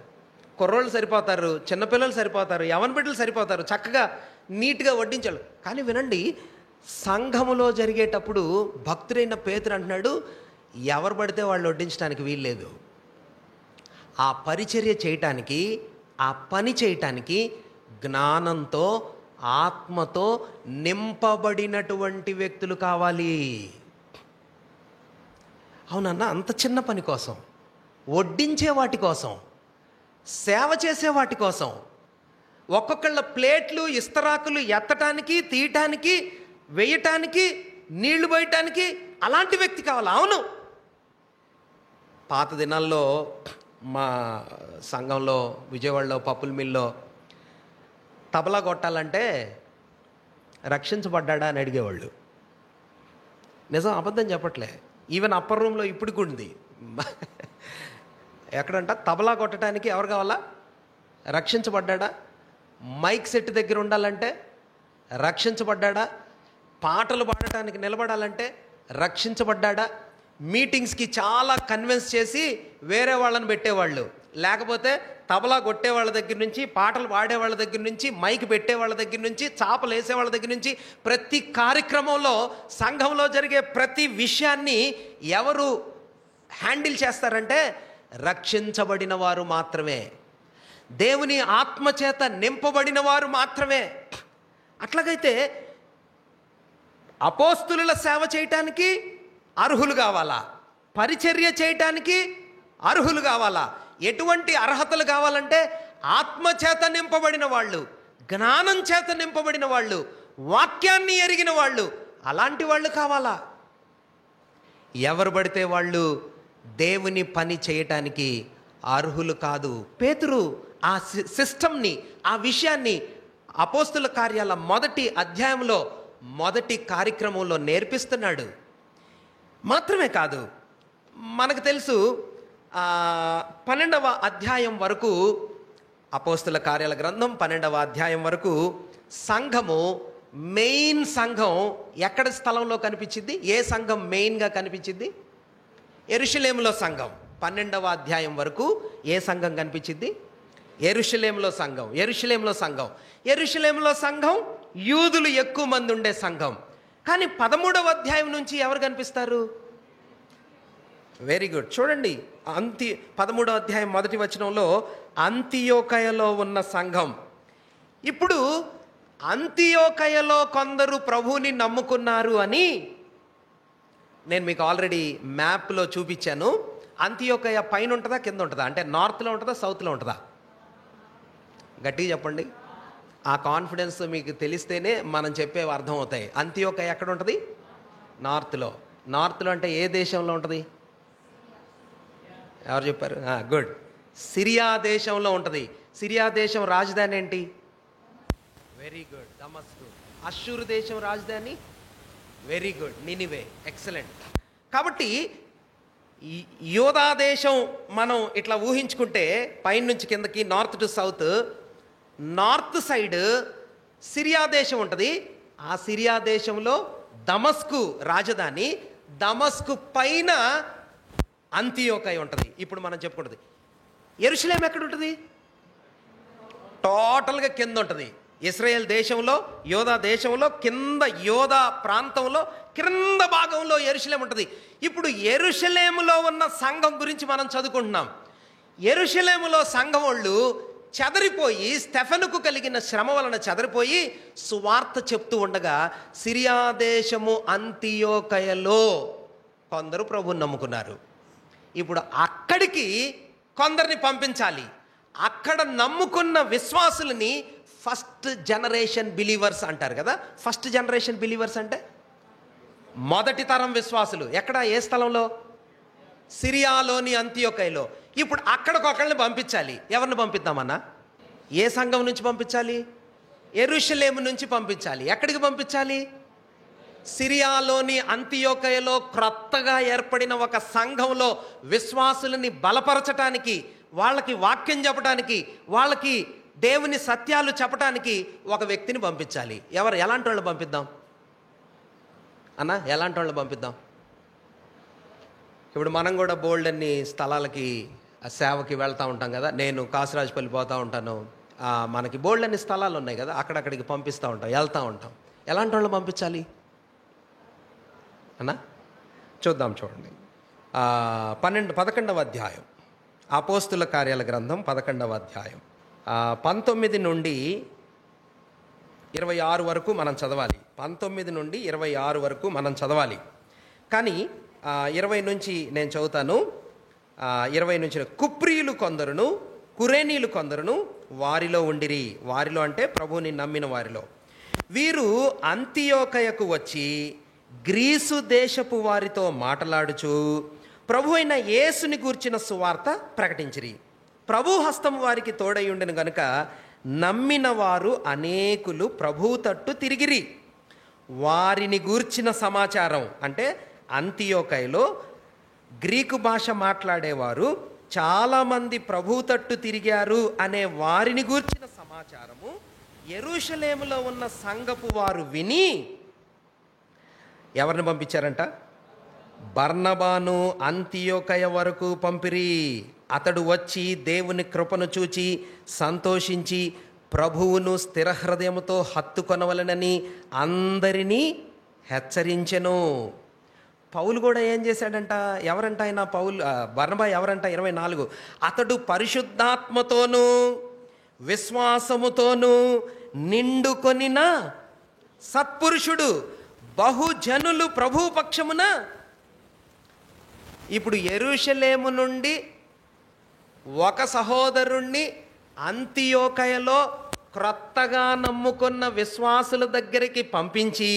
కుర్రోళ్ళు సరిపోతారు, చిన్నపిల్లలు సరిపోతారు, యవన బిడ్డలు సరిపోతారు. చక్కగా నీట్గా వడ్డించాలి. కానీ వినండి, సంఘములో జరిగేటప్పుడు భక్తుడైన పేతురు అంటున్నాడు, ఎవరు పడితే వాళ్ళు వడ్డించడానికి వీల్లేదు. ఆ పరిచర్య చేయటానికి, ఆ పని చేయటానికి జ్ఞానంతో, ఆత్మతో నింపబడినటువంటి వ్యక్తులు కావాలి. అవునన్నా, అంత చిన్న పని కోసం, వడ్డించే వాటి కోసం సేవ చేసే వాటి కోసం, ఒక్కొక్కళ్ళ ప్లేట్లు ఇస్తరాకులు ఎత్తటానికి, తీయటానికి, వేయటానికి, నీళ్లు పోయటానికి అలాంటి వ్యక్తి కావాలి. అవును, పాత దినాల్లో మా సంఘంలో విజయవాడలో పప్పుల మిల్లో తబలా కొట్టాలంటే రక్షించబడ్డా అని అడిగేవాళ్ళు. నిజం, అబద్ధం చెప్పట్లే. ఈవెన్ అప్పర్ రూమ్లో ఇప్పటికి ఉంది. ఎక్కడంట తబలా కొట్టడానికి ఎవరు కావాలా? రక్షించబడ్డా. మైక్ సెట్ దగ్గర ఉండాలంటే రక్షించబడ్డా. పాటలు పాడటానికి నిలబడాలంటే రక్షించబడ్డా. మీటింగ్స్కి చాలా కన్విన్స్ చేసి వేరే వాళ్ళని పెట్టేవాళ్ళు. లేకపోతే తబలా కొట్టే వాళ్ళ దగ్గర నుంచి, పాటలు పాడే వాళ్ళ దగ్గర నుంచి, మైక్ పెట్టే వాళ్ళ దగ్గర నుంచి, చాపలు వేసే వాళ్ళ దగ్గర నుంచి, ప్రతి కార్యక్రమంలో సంఘంలో జరిగే ప్రతి విషయాన్ని ఎవరు హ్యాండిల్ చేస్తారంటే రక్షించబడిన వారు మాత్రమే, దేవుని ఆత్మచేత నింపబడిన వారు మాత్రమే. అట్లాగైతే అపోస్తులుల సేవ చేయటానికి అర్హులు కావాలా? పరిచర్య చేయటానికి అర్హులు కావాలా? ఎటువంటి అర్హతలు కావాలంటే ఆత్మచేత నింపబడిన వాళ్ళు, జ్ఞానం చేత నింపబడిన వాళ్ళు, వాక్యాన్ని ఎరిగిన వాళ్ళు, అలాంటి వాళ్ళు కావాలా? ఎవరు పడితే వాళ్ళు దేవుని పని చేయటానికి అర్హులు కాదు. పేతురు ఆ సిస్టమ్ని, ఆ విషయాన్ని అపోస్తుల కార్యాల మొదటి అధ్యాయంలో, మొదటి కార్యక్రమంలో నేర్పిస్తున్నాడు. మాత్రమే కాదు, మనకు తెలుసు 12వ అధ్యాయం వరకు, అపోస్తుల కార్యాల గ్రంథం 12వ అధ్యాయం వరకు సంఘము, మెయిన్ సంఘం ఎక్కడ స్థలంలో కనిపించింది? ఏ సంఘం మెయిన్గా కనిపించింది? యెరూషలేములో సంఘం. 12వ అధ్యాయం వరకు ఏ సంఘం కనిపించింది? యెరూషలేములో సంఘం. యెరూషలేములో సంఘం. యెరూషలేములో సంఘం యూదులు ఎక్కువ మంది ఉండే సంఘం. కానీ 13వ అధ్యాయం నుంచి ఎవరు కనిపిస్తారు? వెరీ గుడ్, చూడండి. 13వ అధ్యాయం మొదటి వచనంలో అంతియోకయలో ఉన్న సంఘం. ఇప్పుడు అంతియోకయలో కొందరు ప్రభువుని నమ్ముకున్నారు అని నేను మీకు ఆల్రెడీ మ్యాప్లో చూపించాను. అంతియోకయ పైన ఉంటుందా, కింద ఉంటుందా? అంటే నార్త్లో ఉంటుందా, సౌత్లో ఉంటుందా? గట్టిగా చెప్పండి. ఆ కాన్ఫిడెన్స్ మీకు తెలిస్తేనే మనం చెప్పేవి అర్థం అవుతాయి. అంతియోకయ ఎక్కడ ఉంటుంది? నార్త్లో. నార్త్లో అంటే ఏ దేశంలో ఉంటుంది? ఎవరు చెప్పారు? గుడ్, సిరియా దేశంలో ఉంటుంది. సిరియా దేశం రాజధాని ఏంటి? వెరీ గుడ్, దమస్కు. అష్షూరు దేశం రాజధాని? Very good, Nineveh. ఎక్సలెంట్. కాబట్టి యోధా దేశం మనం ఇట్లా ఊహించుకుంటే పైన నుంచి కిందకి, north to south, north side Syria దేశం ఉంటుంది. ఆ సిరియా దేశంలో దమస్కు రాజధాని. దమస్కు పైన అంతియోకయ ఉంటుంది. ఇప్పుడు మనం చెప్పుకుంటుంది యెరూషలేం ఎక్కడ ఉంటుంది? టోటల్గా కింద ఉంటుంది. ఇశ్రాయేల్ దేశంలో, యోధా దేశంలో కింద, యోధా ప్రాంతంలో క్రింద భాగంలో యెరూషలేం ఉంటుంది. ఇప్పుడు యెరూషలేములో ఉన్న సంఘం గురించి మనం చదువుకుంటున్నాం. యెరూషలేములో సంఘం వాళ్ళు చెదరిపోయి, స్టెఫెనుకు కలిగిన శ్రమ వలన చెదరిపోయి సువార్త చెప్తూ ఉండగా సిరియా దేశము అంతియోకయలో కొందరు ప్రభువుని నమ్ముకున్నారు. ఇప్పుడు అక్కడికి కొందరిని పంపించాలి. అక్కడ నమ్ముకున్న విశ్వాసులని ఫస్ట్ జనరేషన్ బిలీవర్స్ అంటారు కదా. ఫస్ట్ జనరేషన్ బిలీవర్స్ అంటే మొదటి తరం విశ్వాసులు. ఎక్కడ, ఏ స్థలంలో? సిరియాలోని అంతియోకయలో. ఇప్పుడు అక్కడికొకళ్ళని పంపించాలి. ఎవరిని పంపిద్దామన్నా? ఏ సంఘం నుంచి పంపించాలి? యెరూషలేము నుంచి పంపించాలి. ఎక్కడికి పంపించాలి? సిరియాలోని అంతియోకయలో క్రొత్తగా ఏర్పడిన ఒక సంఘంలో విశ్వాసులని బలపరచటానికి, వాళ్ళకి వాక్యం చెప్పడానికి, వాళ్ళకి దేవుని సత్యాలు చెప్పడానికి ఒక వ్యక్తిని పంపించాలి. ఎలాంటి వాళ్ళని పంపిద్దాం అన్న? ఎలాంటి వాళ్ళని పంపిద్దాం? ఇప్పుడు మనం కూడా బోల్డ్ అన్ని స్థలాలకి సేవకి వెళ్తూ ఉంటాం కదా. నేను కాసరాజపల్లి పోతూ ఉంటాను. మనకి బోల్డ్ అన్ని స్థలాలు ఉన్నాయి కదా, అక్కడక్కడికి పంపిస్తూ ఉంటాం, వెళ్తూ ఉంటాం. ఎలాంటి వాళ్ళని పంపించాలి అన్న? చూద్దాం, చూడండి. 11వ అధ్యాయం, అపోస్తుల కార్యాల గ్రంథం 11వ అధ్యాయం 19 నుండి 26 వరకు మనం చదవాలి. 19 నుండి 26 వరకు మనం చదవాలి. కానీ 20 నుంచి నేను చదువుతాను. 20 నుంచి కుప్రీయులు కొందరును కురేనీలు కొందరును వారిలో ఉండిరి. వారిలో అంటే ప్రభువుని నమ్మిన వారిలో. వీరు అంతియోకయకు వచ్చి గ్రీసు దేశపు వారితో మాటలాడుచు ప్రభు అయిన యేసుని గూర్చిన సువార్త ప్రకటించిరి. ప్రభు హస్తం వారికి తోడై ఉండెను గనుక నమ్మిన వారు అనేకులు ప్రభు తట్టు తిరిగిరి. వారిని గూర్చిన సమాచారం అంటే అంతియోకయలో గ్రీకు భాష మాట్లాడేవారు చాలామంది ప్రభు తట్టు తిరిగారు అనే వారిని గూర్చిన సమాచారము యెరూషలేములో ఉన్న సంఘపు వారు విని ఎవరిని పంపించారంట? బర్నబాను అంతియోకయ వరకు పంపిరి. అతడు వచ్చి దేవుని కృపను చూచి సంతోషించి ప్రభువును స్థిర హృదయముతో హత్తుకొనవలెనని అందరినీ హెచ్చరించెను. పౌలు కూడా ఏం చేశాడంట? ఎవరంట ఆయన? బర్నబా ఎవరంట? 24. అతడు పరిశుద్ధాత్మతోనూ విశ్వాసముతోనూ నిండుకొనిన సత్పురుషుడు, బహుజనులు ప్రభు పక్షమున. ఇప్పుడు యెరూషలేము నుండి ఒక సహోదరుణ్ణి అంతియోకయలో క్రొత్తగా నమ్ముకున్న విశ్వాసుల దగ్గరికి పంపించి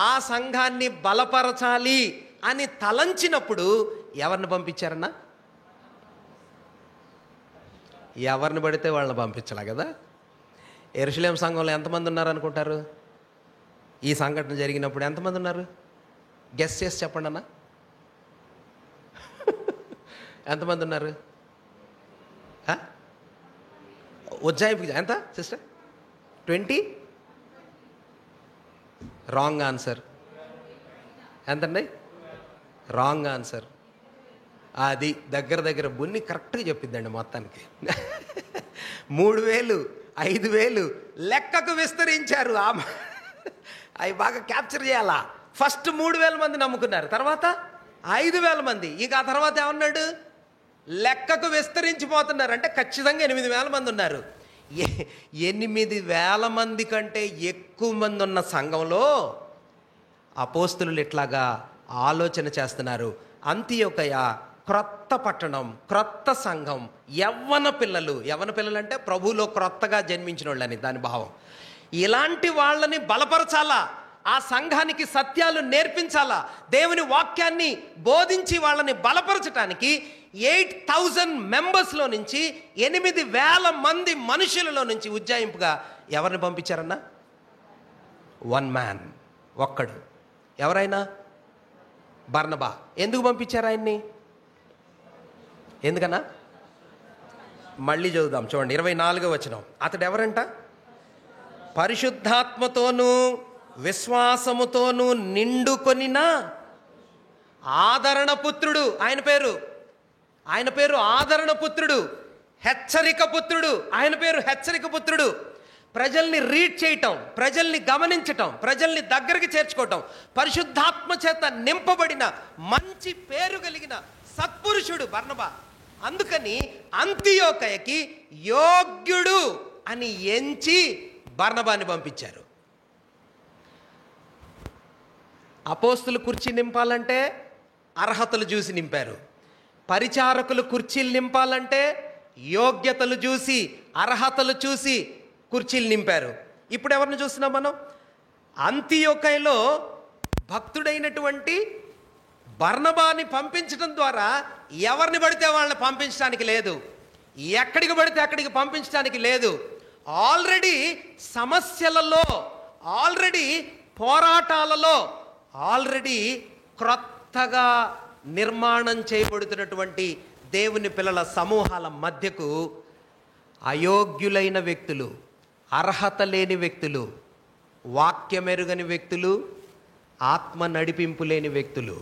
ఆ సంఘాన్ని బలపరచాలి అని తలంచినప్పుడు ఎవరిని పంపించారన్నా? ఎవరిని పడితే వాళ్ళని పంపించాలి కదా. యెరూషలేము సంఘంలో ఎంతమంది ఉన్నారనుకుంటారు? ఈ సంఘటన జరిగినప్పుడు ఎంతమంది ఉన్నారు? గెస్ చేసి చెప్పండి అన్న. ఎంతమంది ఉన్నారు? ఉజ్జాయింపు ఎంత సిస్టర్? 20? Wrong answer. ఎంతండి? Wrong answer. అది దగ్గర బున్ని కరెక్ట్గా చెప్పిందండి మొత్తానికి. 3,000 5,000 లెక్కకు విస్తరించారు. అవి బాగా క్యాప్చర్ చేయాలా. ఫస్ట్ 3,000 మంది నమ్ముకున్నారు, తర్వాత 5,000 మంది, ఇక ఆ తర్వాత ఏమన్నాడు? లెక్కకు విస్తరించిపోతున్నారు. అంటే ఖచ్చితంగా 8,000 మంది ఉన్నారు. 8,000 మంది కంటే ఎక్కువ మంది ఉన్న సంఘంలో అపోస్తులు ఇట్లాగా ఆలోచన చేస్తున్నారు. అంతియోకయ క్రొత్త పట్టణం, క్రొత్త సంఘం, యవ్వన పిల్లలు అంటే ప్రభువులో క్రొత్తగా జన్మించిన వాళ్ళని దాని భావం. ఇలాంటి వాళ్ళని బలపరచాలా, ఆ సంఘానికి సత్యాలు నేర్పించాలా, దేవుని వాక్యాన్ని బోధించి వాళ్ళని బలపరచడానికి 8,000 మెంబర్స్లో నుంచి 8,000 మంది మనుషులలో నుంచి ఉజ్జాయింపుగా ఎవరిని పంపించారన్నా? 1 మ్యాన్, ఒక్కడు. ఎవరైనా? బర్నబా. ఎందుకు పంపించారు ఆయన్ని? ఎందుకన్నా? మళ్ళీ చదువుదాం చూడండి, 24వ వచనం. అతడు ఎవరంట? పరిశుద్ధాత్మతోనూ విశ్వాసముతోనూ నిండుకొనిన ఆదరణ పుత్రుడు. ఆయన పేరు ఆదరణ పుత్రుడు. హెచ్చరిక పుత్రుడు. ఆయన పేరు హెచ్చరిక పుత్రుడు. ప్రజల్ని రీడ్ చేయటం, ప్రజల్ని గమనించటం, ప్రజల్ని దగ్గరికి చేర్చుకోవటం, పరిశుద్ధాత్మ చేత నింపబడిన మంచి పేరు కలిగిన సత్పురుషుడు బర్నబా. అందుకని అంతియోకయకి యోగ్యుడు అని ఎంచి బర్నబాని పంపించారు. అపోస్తులు కుర్చీ నింపాలంటే అర్హతలు చూసి నింపారు. పరిచారకులు కుర్చీలు నింపాలంటే యోగ్యతలు చూసి, అర్హతలు చూసి కుర్చీలు నింపారు. ఇప్పుడు ఎవరిని చూస్తున్నాం మనం? అంతియోకయలో భక్తుడైనటువంటి బర్నబాని పంపించడం ద్వారా ఎవరిని పడితే వాళ్ళని పంపించడానికి లేదు, ఎక్కడికి పడితే అక్కడికి పంపించడానికి లేదు. ఆల్రెడీ సమస్యలలో, ఆల్రెడీ పోరాటాలలో, ఆల్రెడీ క్రొత్తగా నిర్మాణం చేయబడుతున్నటువంటి దేవుని పిల్లల సమూహాల మధ్యకు అయోగ్యులైన వ్యక్తులు, అర్హత లేని వ్యక్తులు, వాక్యమెరుగని వ్యక్తులు, ఆత్మ నడిపింపు లేని వ్యక్తులు.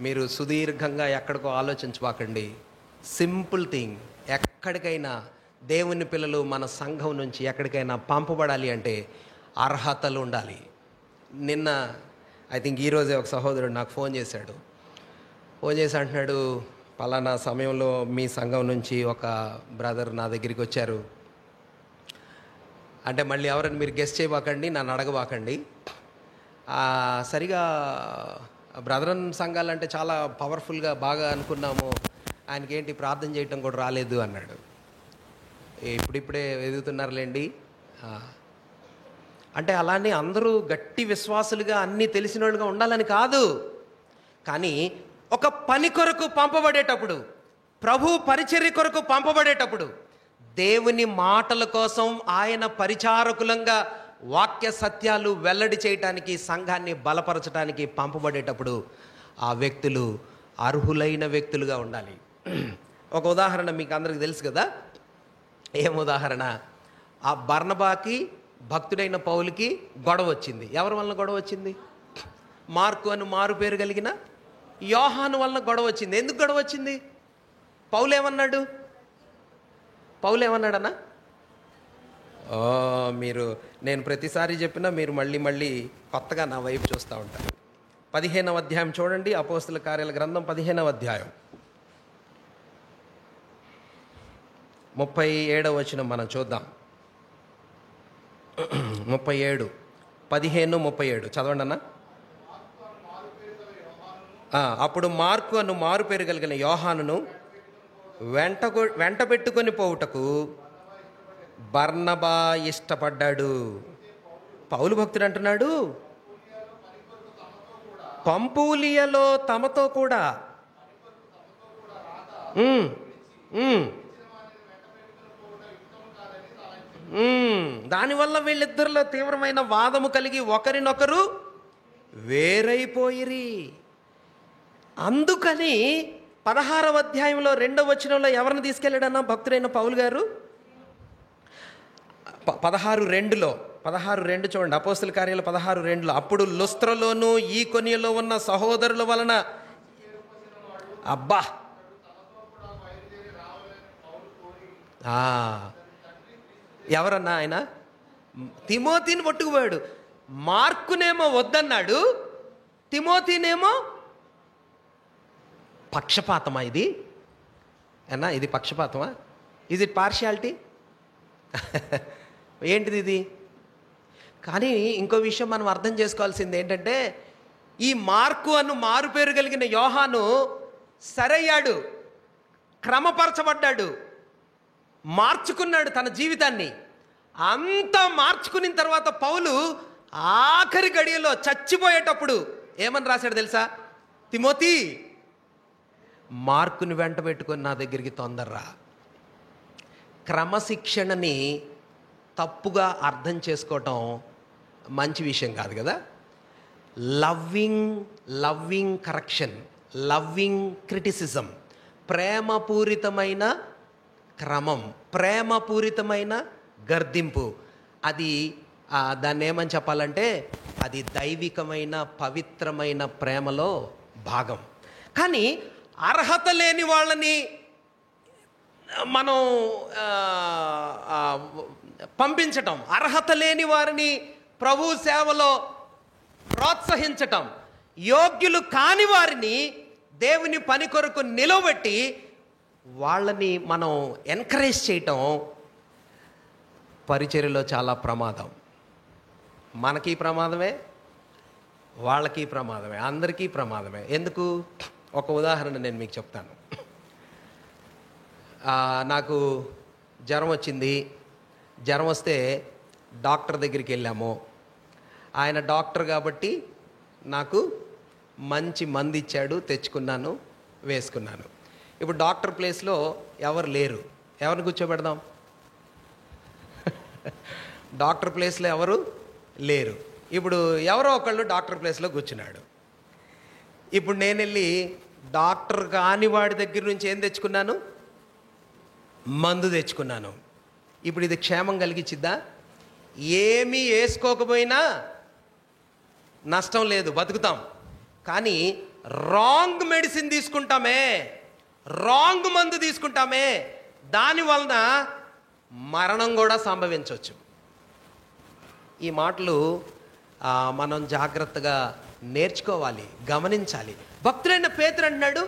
మీరు సుదీర్ఘంగా ఎక్కడికో ఆలోచించబాకండి. Simple thing. ఎక్కడికైనా దేవుని పిల్లలు మన సంఘం నుంచి ఎక్కడికైనా పంపబడాలి అంటే అర్హతలు ఉండాలి. నిన్న ఐ థింక్ ఈరోజే ఒక సహోదరుడు నాకు ఫోన్ చేసి అంటున్నాడు, పలానా సమయంలో మీ సంఘం నుంచి ఒక బ్రదర్ నా దగ్గరికి వచ్చారు అంటే, మళ్ళీ ఎవరని మీరు గెస్ట్ చేయబాకండి, నన్ను అడగబాకండి, సరిగా బ్రదరన్ సంఘాలు అంటే చాలా పవర్ఫుల్గా బాగా అనుకున్నాము, ఆయనకేంటి ప్రార్థన చేయటం కూడా రాలేదు అన్నాడు. ఇప్పుడిప్పుడే ఎదుగుతున్నారులేండి. అంటే అలానే అందరూ గట్టి విశ్వాసులుగా అన్నీ తెలిసిన వాళ్ళుగా ఉండాలని కాదు, కానీ ఒక పని కొరకు పంపబడేటప్పుడు, ప్రభు పరిచర్య కొరకు పంపబడేటప్పుడు, దేవుని మాటల కోసం ఆయన పరిచారకులంగా వాక్య సత్యాలు వెల్లడి చేయటానికి, సంఘాన్ని బలపరచడానికి పంపబడేటప్పుడు ఆ వ్యక్తులు అర్హులైన వ్యక్తులుగా ఉండాలి. ఒక ఉదాహరణ మీకు అందరికి తెలుసు కదా. ఏం ఉదాహరణ? ఆ బర్నబాకి భక్తుడైన పౌలుకి గొడవ వచ్చింది. ఎవరి వలన గొడవ వచ్చింది? మార్కు అని మారు పేరు కలిగిన యోహాను వలన గొడవ వచ్చింది. ఎందుకు గొడవ వచ్చింది? పౌలు ఏమన్నాడన్నా? మీరు, నేను ప్రతిసారి చెప్పినా మీరు మళ్ళీ మళ్ళీ కొత్తగా నా వైపు చూస్తూ ఉంటారు. 15వ అధ్యాయం చూడండి, అపోస్తల కార్యాల గ్రంథం 15వ అధ్యాయం 37వ వచనం మనం చూద్దాం. 37, 15, 37 చదవండి అన్న. అప్పుడు మార్కు అను మారు పేరు కలిగిన యోహానును వెంట పెట్టుకొని పోవుటకు బర్నబా ఇష్టపడ్డాడు. పౌలు భక్తుడు అంటున్నాడు, పంపూలియలో తమతో కూడా దానివల్ల వీళ్ళిద్దరిలో తీవ్రమైన వాదము కలిగి ఒకరినొకరు వేరైపోయిరి. అందుకని 16వ అధ్యాయంలో 2వ వచనంలో ఎవరిని తీసుకెళ్ళాడన్నా భక్తుడైన పౌలు గారు? 16:2 చూడండి, అపోస్తల కార్యాలు 16:2. అప్పుడు లుస్త్రలోను ఈకొనియలో ఉన్న సహోదరుల వలన అబ్బా ఎవరన్నా ఆయన తిమోతిని పట్టుకుపోయాడు. మార్కునేమో వద్దన్నాడు, తిమోతినేమో పక్షపాతమా ఇది అన్నా? ఇది పక్షపాతమా? Is it partiality? ఏంటిది ఇది? కానీ ఇంకో విషయం మనం అర్థం చేసుకోవాల్సింది ఏంటంటే, ఈ మార్కు అను మారు పేరు కలిగిన యోహాను సరయ్యాడు, క్రమపరచబడ్డాడు, మార్చుకున్నాడు తన జీవితాన్ని. అంతా మార్చుకున్న తర్వాత పౌలు ఆఖరి గడియలో చచ్చిపోయేటప్పుడు ఏమని రాశాడు తెలుసా? తిమోతి, మార్కుని వెంట పెట్టుకొని నా దగ్గరికి తొందరరా. క్రమశిక్షణని తప్పుగా అర్థం చేసుకోవటం మంచి విషయం కాదు కదా. లవ్వింగ్ కరెక్షన్, లవ్వింగ్ క్రిటిసిజం, ప్రేమపూరితమైన క్రమం, ప్రేమపూరితమైన గర్దింపు, అది దాన్ని ఏమని చెప్పాలంటే అది దైవికమైన పవిత్రమైన ప్రేమలో భాగం. కానీ అర్హత లేని వాళ్ళని మనం పంపించటం, అర్హత లేని వారిని ప్రభు సేవలో ప్రోత్సహించటం, యోగ్యులు కాని వారిని దేవుని పని కొరకు నిలబెట్టి వాళ్ళని మనం ఎంకరేజ్ చేయటం పరిచర్యలో చాలా ప్రమాదం. మనకి ప్రమాదమే, వాళ్ళకి ప్రమాదమే, అందరికీ ప్రమాదమే. ఎందుకు? ఒక ఉదాహరణ నేను మీకు చెప్తాను. నాకు జ్వరం వచ్చింది. జ్వరం వస్తే డాక్టర్ దగ్గరికి వెళ్ళాము. ఆయన డాక్టర్ కాబట్టి నాకు మంచి మందు ఇచ్చాడు, తెచ్చుకున్నాను, వేసుకున్నాను. ఇప్పుడు డాక్టర్ ప్లేస్లో ఎవరు లేరు, ఎవరిని కూర్చోబెడదాం? డాక్టర్ ప్లేస్లో ఎవరు లేరు. ఇప్పుడు ఎవరో ఒకళ్ళు డాక్టర్ ప్లేస్లో కూర్చున్నాడు. ఇప్పుడు నేను వెళ్ళి డాక్టర్ కాని వాడి దగ్గర నుంచి ఏం తెచ్చుకున్నాను? మందు తెచ్చుకున్నాను. ఇప్పుడు ఇది క్షేమం కలిగించిద్దా? ఏమీ వేసుకోకపోయినా నష్టం లేదు, బతుకుతాం. కానీ రాంగ్ మెడిసిన్ తీసుకుంటామే, రాంగ్ మందు తీసుకుంటామే, దానివలన మరణం కూడా సంభవించవచ్చు. ఈ మాటలు మనం జాగ్రత్తగా నేర్చుకోవాలి, గమనించాలి. భక్తుడైన పేతురు అంటున్నాడు,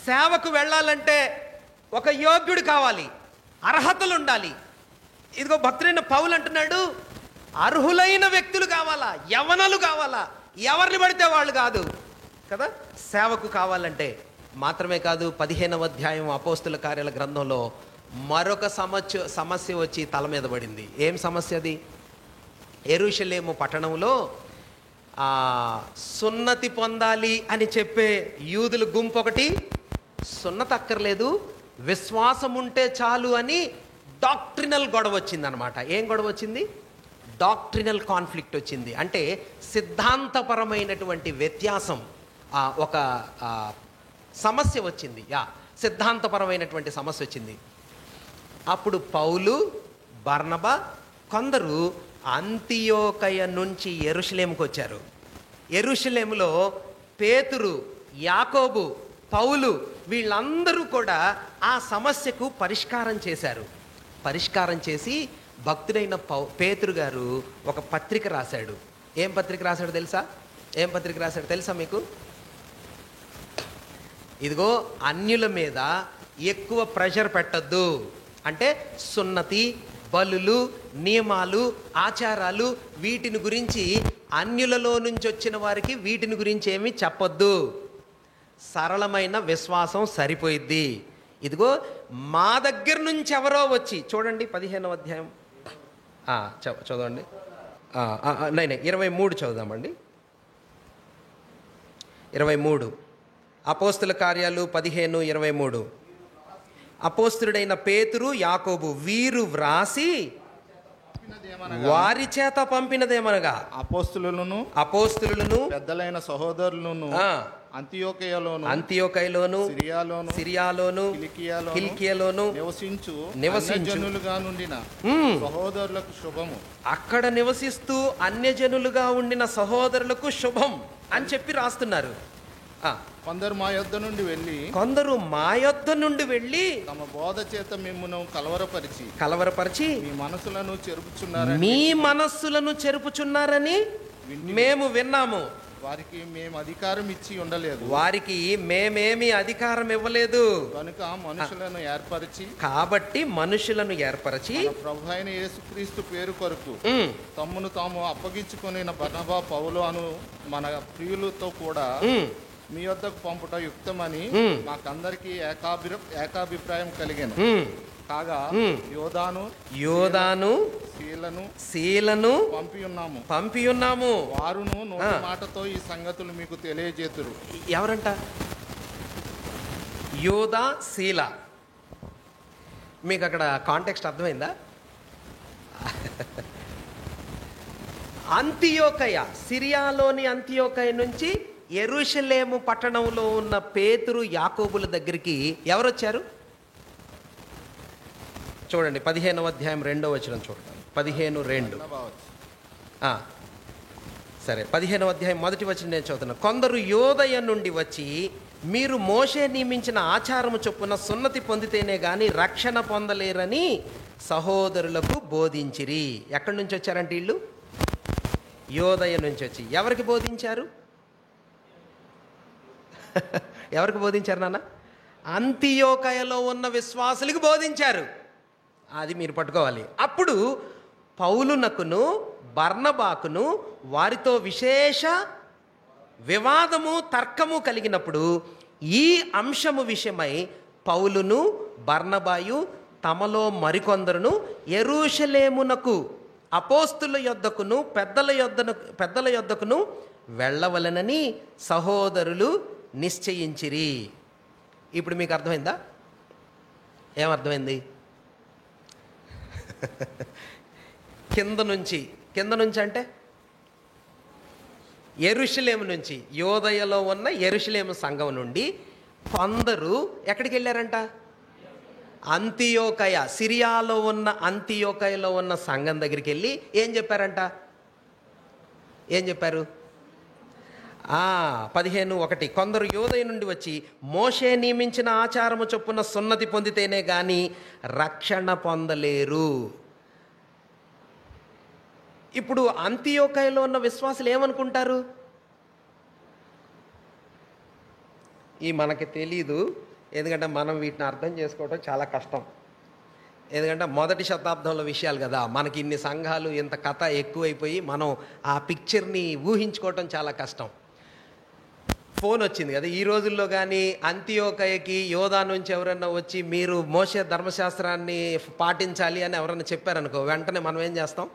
సేవకు వెళ్ళాలంటే ఒక యోగ్యుడు కావాలి, అర్హతలు ఉండాలి. ఇదిగో భక్తుడైన పౌలు అంటున్నాడు, అర్హులైన వ్యక్తులు కావాలా, యవనలు కావాలా, ఎవరిని పడితే వాళ్ళు కాదు. కదా, సేవకు కావాలంటే. మాత్రమే కాదు, 15వ అధ్యాయం అపోస్తుల కార్యాల గ్రంథంలో మరొక సమస్య వచ్చి తల మీద పడింది. ఏం సమస్య అది? యెరూషలేము పట్టణంలో సున్నతి పొందాలి అని చెప్పే యూదుల గుంపు ఒకటి, సున్నతి అక్కర్లేదు, విశ్వాసం ఉంటే చాలు అని డాక్ట్రినల్ గొడవ వచ్చిందనమాట. ఏం గొడవ వచ్చింది? డాక్ట్రినల్ కాన్ఫ్లిక్ట్ వచ్చింది. అంటే సిద్ధాంతపరమైనటువంటి వ్యత్యాసం, ఒక సమస్య వచ్చింది. సిద్ధాంతపరమైనటువంటి సమస్య వచ్చింది. అప్పుడు పౌలు, బర్నబా కొందరు అంతియోకయ నుంచి యెరూషలేముకు వచ్చారు. యెరూషలేములో పేతురు, యాకోబు, పౌలు వీళ్ళందరూ కూడా ఆ సమస్యకు పరిష్కారం చేశారు. పరిష్కారం చేసి భక్తుడైన పేతురు గారు ఒక పత్రిక రాశాడు. ఏం పత్రిక రాశాడు తెలుసా? ఏం పత్రిక రాశాడు తెలుసా మీకు? ఇదిగో, అన్యుల మీద ఎక్కువ ప్రెషర్ పెట్టద్దు. అంటే సున్నతి, బలులు, నియమాలు, ఆచారాలు వీటిని గురించి అన్యులలో నుంచి వచ్చిన వారికి వీటిని గురించి ఏమీ చెప్పొద్దు. సరళమైన విశ్వాసం సరిపోయిద్ది. ఇదిగో, మా దగ్గర నుంచి ఎవరో వచ్చి, చూడండి 15వ అధ్యాయం చదవండి. 23 చదువుదామండి. 23 అపోస్తుల కార్యాలు 15:23. అపోస్తుడైన పేతురు, యాకోబు వీరు వ్రాసి వారి చేత పంపినదేమనగా అపోస్తులను పెద్దలైన సహోదరులను అంతియోకయలోను సిరియాలోను కిలికియలోను నివసించుగా నుండిన సహోదరులకు శుభము. అక్కడ నివసిస్తూ అన్యజనులుగా ఉండిన సహోదరులకు శుభం అని చెప్పి రాస్తున్నారు. కొందరు మా యొద్ద నుండి వెళ్ళి తమ బోధ చేత మిమ్మును కలవరపరిచి మీ మనస్సులను చెరుపుచున్నారని మేము విన్నాము. వారికి మేము అధికారం ఇచ్చి ఉండలేదు. వారికి మేమేమి అధికారం ఇవ్వలేదు. కనుక కాబట్టి మనుషులను ఏర్పరచి ప్రభు అయిన యేసుక్రీస్తు పేరు కొరకు తమ్మును తాము అప్పగించుకుని బర్నబా, పౌలు అను మన ప్రియులతో కూడా మీ వద్దకు పంపుట యుక్తమని మాకందరికి ఏకాభిప్రాయం కలిగాను. కాగా యోదాను శీలను పంపి ఉన్నాము. వారును నోటి మాటతో ఈ సంగతులు మీకు తెలియజేతురు. ఎవరంట? యోదా, శీల. మీకు అక్కడ కాంటెక్స్ట్ అర్థమైందా? అంతియోకయ, సిరియాలోని అంతియోకయ నుంచి యెరూషలేము పట్టణంలో ఉన్న పేతురు, యాకోబుల దగ్గరికి ఎవరు వచ్చారు? చూడండి 15వ అధ్యాయం 2వ వచనం చూడండి. 15:2. సరే, 15వ అధ్యాయం 1వ వచనం నేను చదువుతున్నాను. కొందరు యోదయ నుండి వచ్చి మీరు మోషే నియమించిన ఆచారము చొప్పున సున్నతి పొందితేనే గాని రక్షణ పొందలేరని సహోదరులకు బోధించిరి. ఎక్కడి నుంచి వచ్చారంటే వీళ్ళు? యోదయ నుంచి వచ్చి. ఎవరికి బోధించారు? ఎవరికి బోధించారు నాన్న? అంతియోకయలో ఉన్న విశ్వాసులకు బోధించారు. అది మీరు పట్టుకోవాలి. అప్పుడు పౌలునకును బర్నబాకును వారితో విశేష వివాదము, తర్కము కలిగినప్పుడు ఈ అంశము విషయమై పౌలును, బర్నబాయు తమలో మరికొందరును యెరూషలేమునకు అపోస్తుల యొద్దకును పెద్దల యొద్దకును వెళ్ళవలెనని సహోదరులు నిశ్చయించిరి. ఇప్పుడు మీకు అర్థమైందా? ఏమర్థమైంది? కింద నుంచి అంటే యెరూషలేము నుంచి, యోదయలో ఉన్న యెరూషలేము సంఘం నుండి కొందరు ఎక్కడికి వెళ్ళారంట? అంతియోకయ, సిరియాలో ఉన్న అంతియోకయలో ఉన్న సంఘం దగ్గరికి వెళ్ళి ఏం చెప్పారంట? ఏం చెప్పారు? 15:1 కొందరు యోదయ నుండి వచ్చి మోషే నియమించిన ఆచారము చొప్పున సున్నతి పొందితేనే గాని రక్షణ పొందలేరు. ఇప్పుడు అంతియోకయలో ఉన్న విశ్వాసులు ఏమనుకుంటారు? మనకి తెలీదు, ఎందుకంటే మనం వీటిని అర్థం చేసుకోవడం చాలా కష్టం. ఎందుకంటే మొదటి శతాబ్దంలో విషయాలు కదా, మనకి ఇన్ని సంఘాలు, ఇంత కథ ఎక్కువైపోయి మనం ఆ పిక్చర్ని ఊహించుకోవటం చాలా కష్టం. ఫోన్ వచ్చింది కదా ఈ రోజుల్లో. కానీ అంత్యోకయకి యోధా నుంచి ఎవరన్నా వచ్చి మీరు మోషే ధర్మశాస్త్రాన్ని పాటించాలి అని ఎవరన్నా చెప్పారనుకో, వెంటనే మనం ఏం చేస్తాం?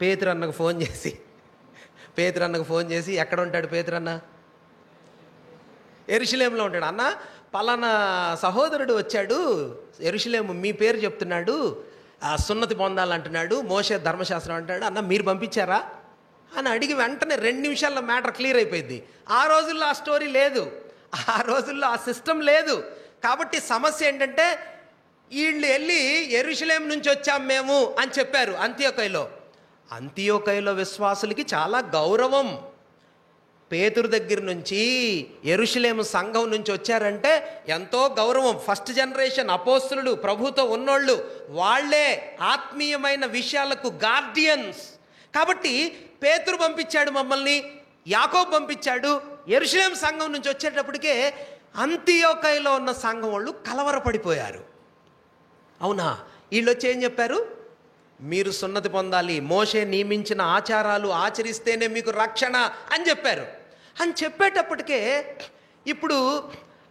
పేతురు అన్నకు ఫోన్ చేసి ఎక్కడ ఉంటాడు పేతురన్న? యెరూషలేములో ఉంటాడు. అన్న పలానా సహోదరుడు వచ్చాడు యెరూషలేము, మీ పేరు చెప్తున్నాడు, సున్నతి పొందాలంటున్నాడు, మోషే ధర్మశాస్త్రం అంటాడు, అన్న మీరు పంపించారా అని అడిగి వెంటనే 2 నిమిషాల్లో మ్యాటర్ క్లియర్ అయిపోయింది. ఆ రోజుల్లో ఆ స్టోరీ లేదు, ఆ రోజుల్లో ఆ సిస్టమ్ లేదు. కాబట్టి సమస్య ఏంటంటే వీళ్ళు వెళ్ళి యెరూషలేం నుంచి వచ్చాం మేము అని చెప్పారు అంతియోకయలో విశ్వాసులకి చాలా గౌరవం. పేతురు దగ్గర నుంచి యెరూషలేము సంఘం నుంచి వచ్చారంటే ఎంతో గౌరవం. ఫస్ట్ జనరేషన్ అపోస్తలులు, ప్రభుతో ఉన్నోళ్ళు, వాళ్ళే ఆత్మీయమైన విషయాలకు గార్డియన్స్. కాబట్టి పేతురు పంపించాడు మమ్మల్ని, యాకోబు పంపించాడు. యెరూషలేం సంఘం నుంచి వచ్చేటప్పటికే అంతియోకయలో ఉన్న సంఘం వాళ్ళు కలవరపడిపోయారు. అవునా, వీళ్ళు వచ్చి ఏం చెప్పారు? మీరు సున్నతి పొందాలి, మోషే నియమించిన ఆచారాలు ఆచరిస్తేనే మీకు రక్షణ అని చెప్పారు. అని చెప్పేటప్పటికే ఇప్పుడు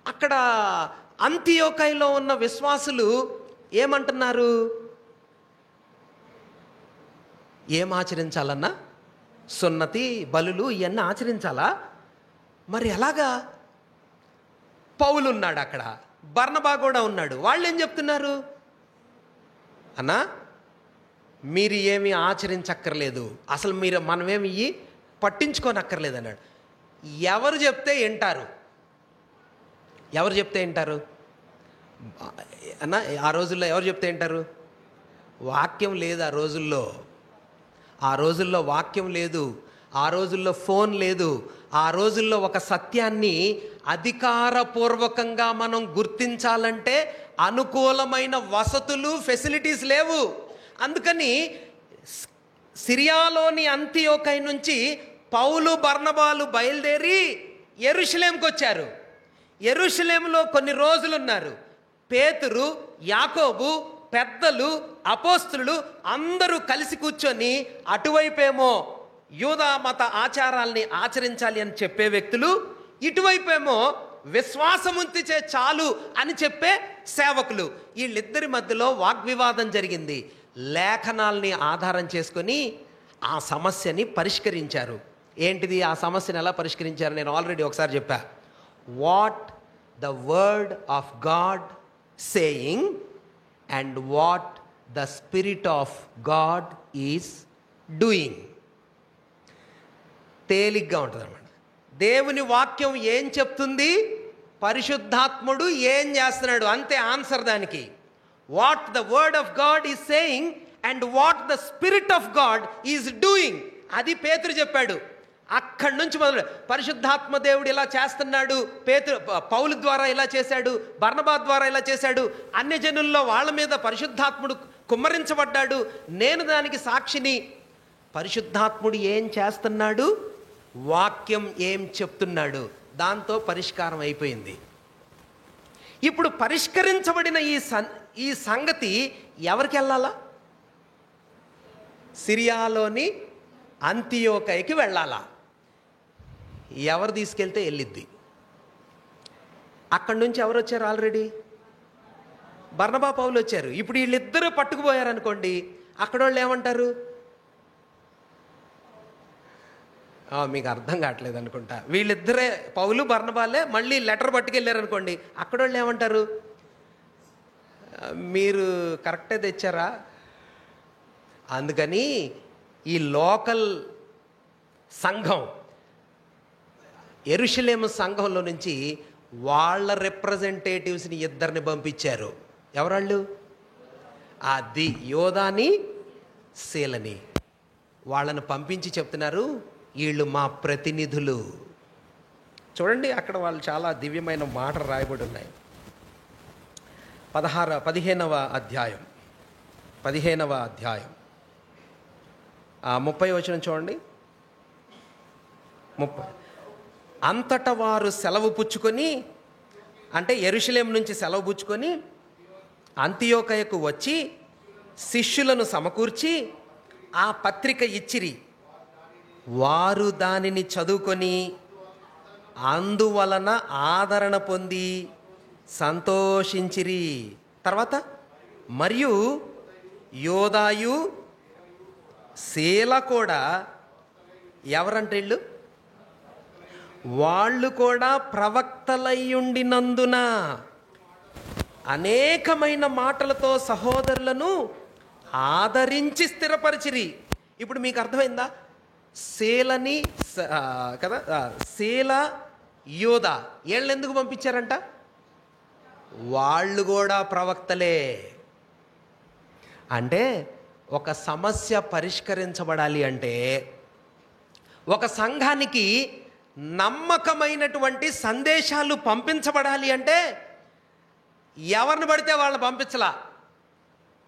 అక్కడ అంతియోకయలో ఉన్న విశ్వాసులు ఏమంటున్నారు? ఏం ఆచరించాలన్నా? సున్నతి, బలులు ఇవన్నీ ఆచరించాలా? మరి ఎలాగా? పౌలు ఉన్నాడు అక్కడ, బర్నబా కూడా ఉన్నాడు. వాళ్ళు ఏం చెప్తున్నారు? అన్నా మీరు ఏమీ ఆచరించక్కర్లేదు, అసలు మనమేమి పట్టించుకోనక్కర్లేదు అన్నాడు. ఎవరు చెప్తే వింటారు? అన్న ఆ రోజుల్లో ఎవరు చెప్తే వింటారు? వాక్యం లేదు ఆ రోజుల్లో వాక్యం లేదు, ఆ రోజుల్లో ఫోన్ లేదు, ఆ రోజుల్లో ఒక సత్యాన్ని అధికారపూర్వకంగా మనం గుర్తించాలంటే అనుకూలమైన వసతులు, ఫెసిలిటీస్ లేవు. అందుకని సిరియాలోని అంతియోకయ నుంచి పౌలు, బర్నబాలు బయలుదేరి యెరూషలేంకి వచ్చారు. యెరూషలేంలో కొన్ని రోజులు ఉన్నారు. పేతురు, యాకోబు, పెద్దలు, అపోస్తలులు అందరూ కలిసి కూర్చొని అటువైపేమో యూదా మత ఆచారాల్ని ఆచరించాలి అని చెప్పే వ్యక్తులు, ఇటువైపేమో విశ్వాసముంతిచే చాలు అని చెప్పే సేవకులు. వీళ్ళిద్దరి మధ్యలో వాగ్వివాదం జరిగింది. లేఖనాల్ని ఆధారం చేసుకొని ఆ సమస్యని పరిష్కరించారు. ఏంటిది ఆ సమస్యను ఎలా పరిష్కరించారు? నేను ఆల్రెడీ ఒకసారి చెప్పా. What the word of God saying and what the spirit of God is doing. తేలిగ్గా ఉంటుంది అన్నమాట. దేవుని వాక్యం ఏం చెప్తుంది, పరిశుద్ధాత్ముడు ఏం చేస్తున్నాడు, అంతే ఆన్సర్ దానికి. What the word of God is saying and what the spirit of God is doing, అది పేతురు చెప్పాడు. అక్కడి నుంచి మొదలు పరిశుద్ధాత్మ దేవుడు ఇలా చేస్తున్నాడు, పౌలు ద్వారా ఇలా చేశాడు, బర్నబా ద్వారా ఇలా చేశాడు, అన్యజనుల్లో వాళ్ళ మీద పరిశుద్ధాత్ముడు కుమ్మరించబడ్డాడు, నేను దానికి సాక్షిని. పరిశుద్ధాత్ముడు ఏం చేస్తున్నాడు, వాక్యం ఏం చెప్తున్నాడు, దాంతో పరిష్కారం అయిపోయింది. ఇప్పుడు పరిష్కరించబడిన ఈ సంగతి ఎవరికి వెళ్ళాలా? సిరియాలోని అంతియోకయకి వెళ్ళాలా? ఎవరు తీసుకెళ్తే వెళ్ళిద్ది. అక్కడి నుంచి ఎవరు వచ్చారు? ఆల్రెడీ బర్నబా, పౌలు వచ్చారు. ఇప్పుడు వీళ్ళిద్దరూ పట్టుకుపోయారనుకోండి, అక్కడ వాళ్ళు ఏమంటారు? మీకు అర్థం కావట్లేదు అనుకుంటా. వీళ్ళిద్దరే పౌలు, బర్నబాలే మళ్ళీ లెటర్ పట్టుకెళ్ళారనుకోండి, అక్కడ వాళ్ళు ఏమంటారు? మీరు కరెక్టే తెచ్చారా? అందుకని ఈ లోకల్ సంఘం, యెరూషలేము సంఘంలో నుంచి వాళ్ళ రిప్రజెంటేటివ్స్ని ఇద్దరిని పంపించారు. ఎవరాళ్ళు? అది యోధాని, శీలని. వాళ్ళని పంపించి చెప్తున్నారు, వీళ్ళు మా ప్రతినిధులు. చూడండి అక్కడ వాళ్ళు చాలా దివ్యమైన మాటలు రాయబడి ఉన్నాయి. 15వ అధ్యాయం 30వ వచనం చూడండి. 30. అంతటా వారు సెలవు పుచ్చుకొని, అంటే యెరూషలేం నుంచి సెలవు పుచ్చుకొని అంతియోకయకు వచ్చి శిష్యులను సమకూర్చి ఆ పత్రిక ఇచ్చిరి. వారు దానిని చదువుకొని అందువలన ఆదరణ పొంది సంతోషించిరి. తర్వాత మరియు యోదాయు శీల కూడా, ఎవరంటే వాళ్ళు కూడా ప్రవక్తలయ్యుండినందున అనేకమైన మాటలతో సహోదరులను ఆదరించి స్థిరపరిచిరి. ఇప్పుడు మీకు అర్థమైందా? శీలని కదా, శీల యోధ వీళ్ళని ఎందుకు పంపించారంట? వాళ్ళు కూడా ప్రవక్తలే. అంటే ఒక సమస్య పరిష్కరించబడాలి అంటే, ఒక సంఘానికి నమ్మకమైనటువంటి సందేశాలు పంపించబడాలి అంటే ఎవరిని పడితే వాళ్ళని పంపించలా,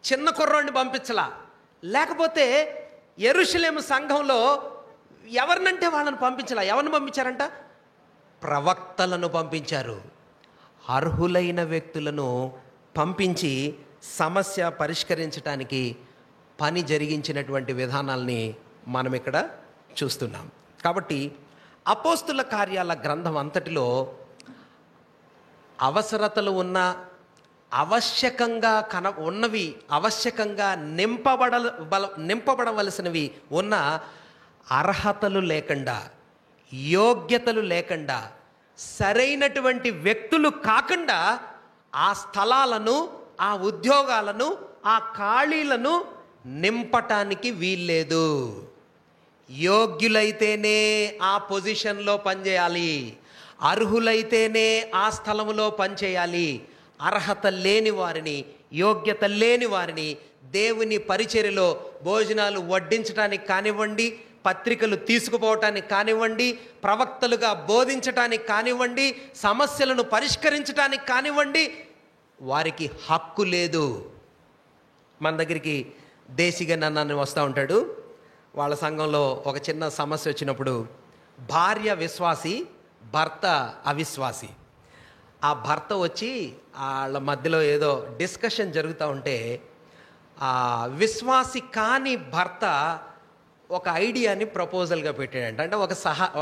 చిన్న కుర్రోడిని పంపించలా. లేకపోతే యెరూషలేము సంఘంలో ఎవరినంటే వాళ్ళని పంపించలా. ఎవరిని పంపించారంట? ప్రవక్తలను పంపించారు. అర్హులైన వ్యక్తులను పంపించి సమస్య పరిష్కరించడానికి పని జరిగించినటువంటి విధానాల్ని మనం ఇక్కడ చూస్తున్నాం. కాబట్టి అపోస్తుల కార్యాల గ్రంథం అంతటిలో అవసరతలు ఉన్న, ఆవశ్యకంగా ఆవశ్యకంగా నింపబడవలసినవి ఉన్న అర్హతలు లేకుండా, యోగ్యతలు లేకుండా, సరైనటువంటి వ్యక్తులు కాకుండా ఆ స్థలాలను, ఆ ఉద్యోగాలను, ఆ ఖాళీలను నింపటానికి వీల్లేదు. యోగ్యులైతేనే ఆ పొజిషన్లో పనిచేయాలి, అర్హులైతేనే ఆ స్థలంలో పనిచేయాలి. అర్హత లేని వారిని, యోగ్యత లేని వారిని దేవుని పరిచర్యలో భోజనాలు వడ్డించడానికి కానివ్వండి, పత్రికలు తీసుకుపోవటానికి కానివ్వండి, ప్రవక్తలుగా బోధించటానికి కానివ్వండి, సమస్యలను పరిష్కరించడానికి కానివ్వండి, వారికి హక్కు లేదు. మన దగ్గరికి దేశిగా నన్ను వస్తూ ఉంటాడు. వాళ్ళ సంఘంలో ఒక చిన్న సమస్య వచ్చినప్పుడు భార్య విశ్వాసి, భర్త అవిశ్వాసి. ఆ భర్త వచ్చి వాళ్ళ మధ్యలో ఏదో డిస్కషన్ జరుగుతూ ఉంటే ఆ విశ్వాసి కాని భర్త ఒక ఐడియాని ప్రపోజల్గా పెట్టాడంట. అంటే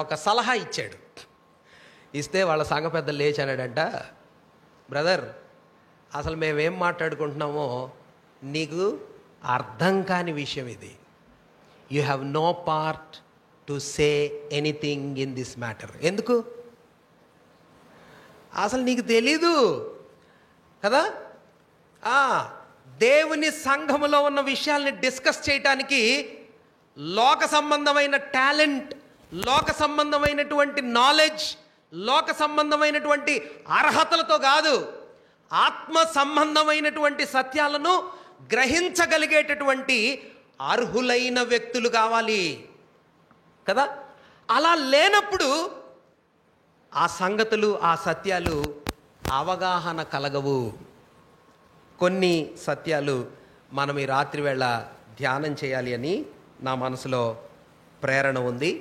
ఒక సలహా ఇచ్చాడు. ఇస్తే వాళ్ళ సంఘ పెద్ద లేచాడంట, బ్రదర్ అసలు మేమేం మాట్లాడుకుంటున్నామో నీకు అర్థం కాని విషయం ఇది. You have no part to say anything in this matter. ఎందుకు? అసలు నీకు తెలీదు కదా. దేవుని సంఘములో ఉన్న విషయాల్ని డిస్కస్ చేయటానికి లోక సంబంధమైన టాలెంట్, లోక సంబంధమైనటువంటి నాలెడ్జ్, లోక సంబంధమైనటువంటి అర్హతలతో కాదు, ఆత్మ సంబంధమైనటువంటి సత్యాలను గ్రహించగలిగేటటువంటి అర్హులైన వ్యక్తులు కావాలి కదా. అలా లేనప్పుడు ఆ సంగతులు, ఆ సత్యాలు అవగాహన కలగవు. కొన్ని సత్యాలు మనం ఈ రాత్రి వేళ ధ్యానం చేయాలి అని నా మనసులో ప్రేరణ ఉంది.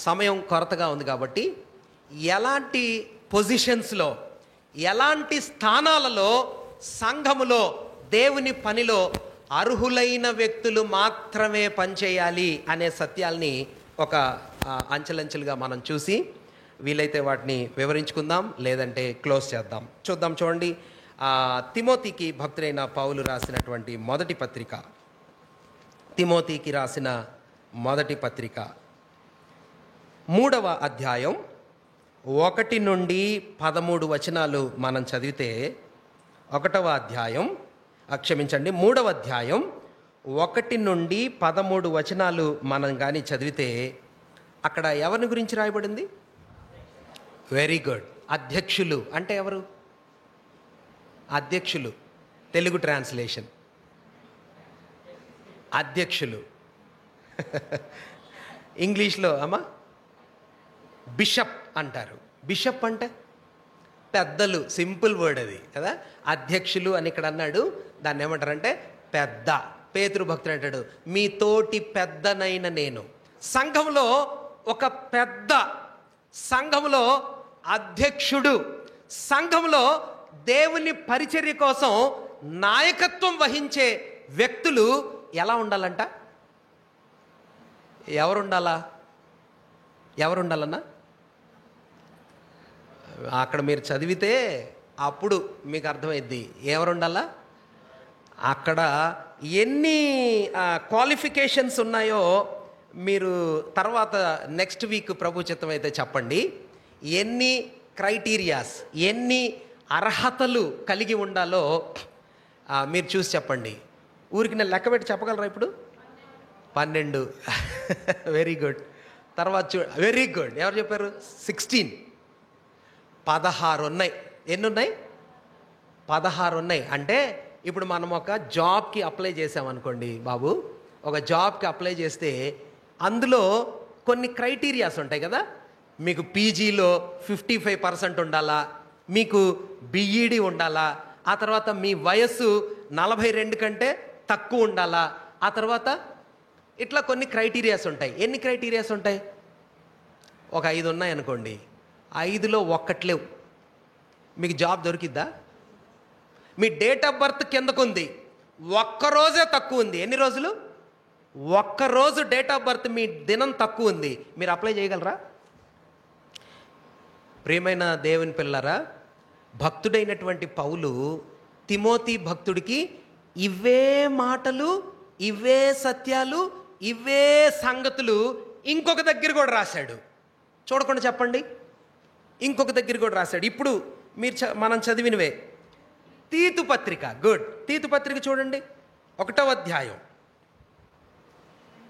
సమయం కొరతగా ఉంది కాబట్టి ఎలాంటి పొజిషన్స్లో, ఎలాంటి స్థానాలలో సంఘములో, దేవుని పనిలో అర్హులైన వ్యక్తులు మాత్రమే పనిచేయాలి అనే సత్యాల్ని ఒక అంచెలంచెలుగా మనం చూసి వీలైతే వాటిని వివరించుకుందాం, లేదంటే క్లోజ్ చేద్దాం. చూడండి. తిమోతికి భక్తుడైన పౌలు రాసినటువంటి మొదటి పత్రిక, తిమోతికి రాసిన మొదటి పత్రిక 3వ అధ్యాయం 1 నుండి 13 వచనాలు మనం చదివితే, 1వ అధ్యాయం 3వ అధ్యాయం 1 నుండి 13 వచనాలు మనం కానీ చదివితే అక్కడ ఎవరిని గురించి రాయబడింది? Very good. అధ్యక్షులు అంటే ఎవరు? అధ్యక్షులు, తెలుగు ట్రాన్స్లేషన్ అధ్యక్షులు. ఇంగ్లీష్లో బిషప్ అంటారు. బిషప్ అంటే పెద్దలు, సింపుల్ వర్డ్ అది కదా. అధ్యక్షులు అని ఇక్కడ అన్నాడు, దాన్ని ఏమంటారంటే పెద్ద. పేతురు భక్తుడు అంటాడు, మీ తోటి పెద్దనైన నేను. సంఘంలో ఒక పెద్ద, సంఘంలో అధ్యక్షుడు, సంఘంలో దేవుని పరిచర్య కోసం నాయకత్వం వహించే వ్యక్తులు ఎలా ఉండాలంట? ఎవరుండాలన్నా? అక్కడ మీరు చదివితే అప్పుడు మీకు అర్థమైద్ది ఎవరు ఉండాలా. అక్కడ ఎన్ని క్వాలిఫికేషన్స్ ఉన్నాయో మీరు తర్వాత నెక్స్ట్ వీక్ ప్రభు చిత్తం అయితే చెప్పండి. ఎన్ని క్రైటీరియాస్, ఎన్ని అర్హతలు కలిగి ఉండాలో మీరు చూసి చెప్పండి. ఊరికి నేను లెక్క పెట్టి చెప్పగలరా ఇప్పుడు? 12. Very good. తర్వాత వెరీ గుడ్. ఎవరు చెప్పారు? 16. 16 ఉన్నాయి. ఎన్ని ఉన్నాయి? 16 ఉన్నాయి. అంటే ఇప్పుడు మనం ఒక జాబ్కి అప్లై చేసామనుకోండి బాబు, ఒక జాబ్కి అప్లై చేస్తే అందులో కొన్ని క్రైటీరియాస్ ఉంటాయి కదా. మీకు పీజీలో 55% ఉండాలా, మీకు బిఈడి ఉండాలా, ఆ తర్వాత మీ వయస్సు 42 కంటే తక్కువ ఉండాలా, ఆ తర్వాత ఇట్లా కొన్ని క్రైటీరియాస్ ఉంటాయి. ఎన్ని క్రైటీరియాస్ ఉంటాయి? ఒక 5 ఉన్నాయి అనుకోండి. 5లో ఒక్కట్లేవు, మీకు జాబ్ దొరికిద్దా? మీ డేట్ ఆఫ్ బర్త్ కిందకుంది, ఒక్కరోజే తక్కువ ఉంది. ఎన్ని రోజులు? ఒక్కరోజు డేట్ ఆఫ్ బర్త్ మీ దినం తక్కువ ఉంది, మీరు అప్లై చేయగలరా? ప్రియమైన దేవుని పిల్లరా, భక్తుడైనటువంటి పౌలు తిమోతి భక్తుడికి ఇవే మాటలు, ఇవే సత్యాలు, ఇవే సంగతులు ఇంకొక దగ్గర కూడా రాశాడు. చూడకుండా చెప్పండి. ఇంకొక దగ్గర కూడా రాశాడు. ఇప్పుడు మీరు మనం చదివినవే. తీతు పత్రిక, గుడ్. తీతు పత్రిక చూడండి, 1వ అధ్యాయం.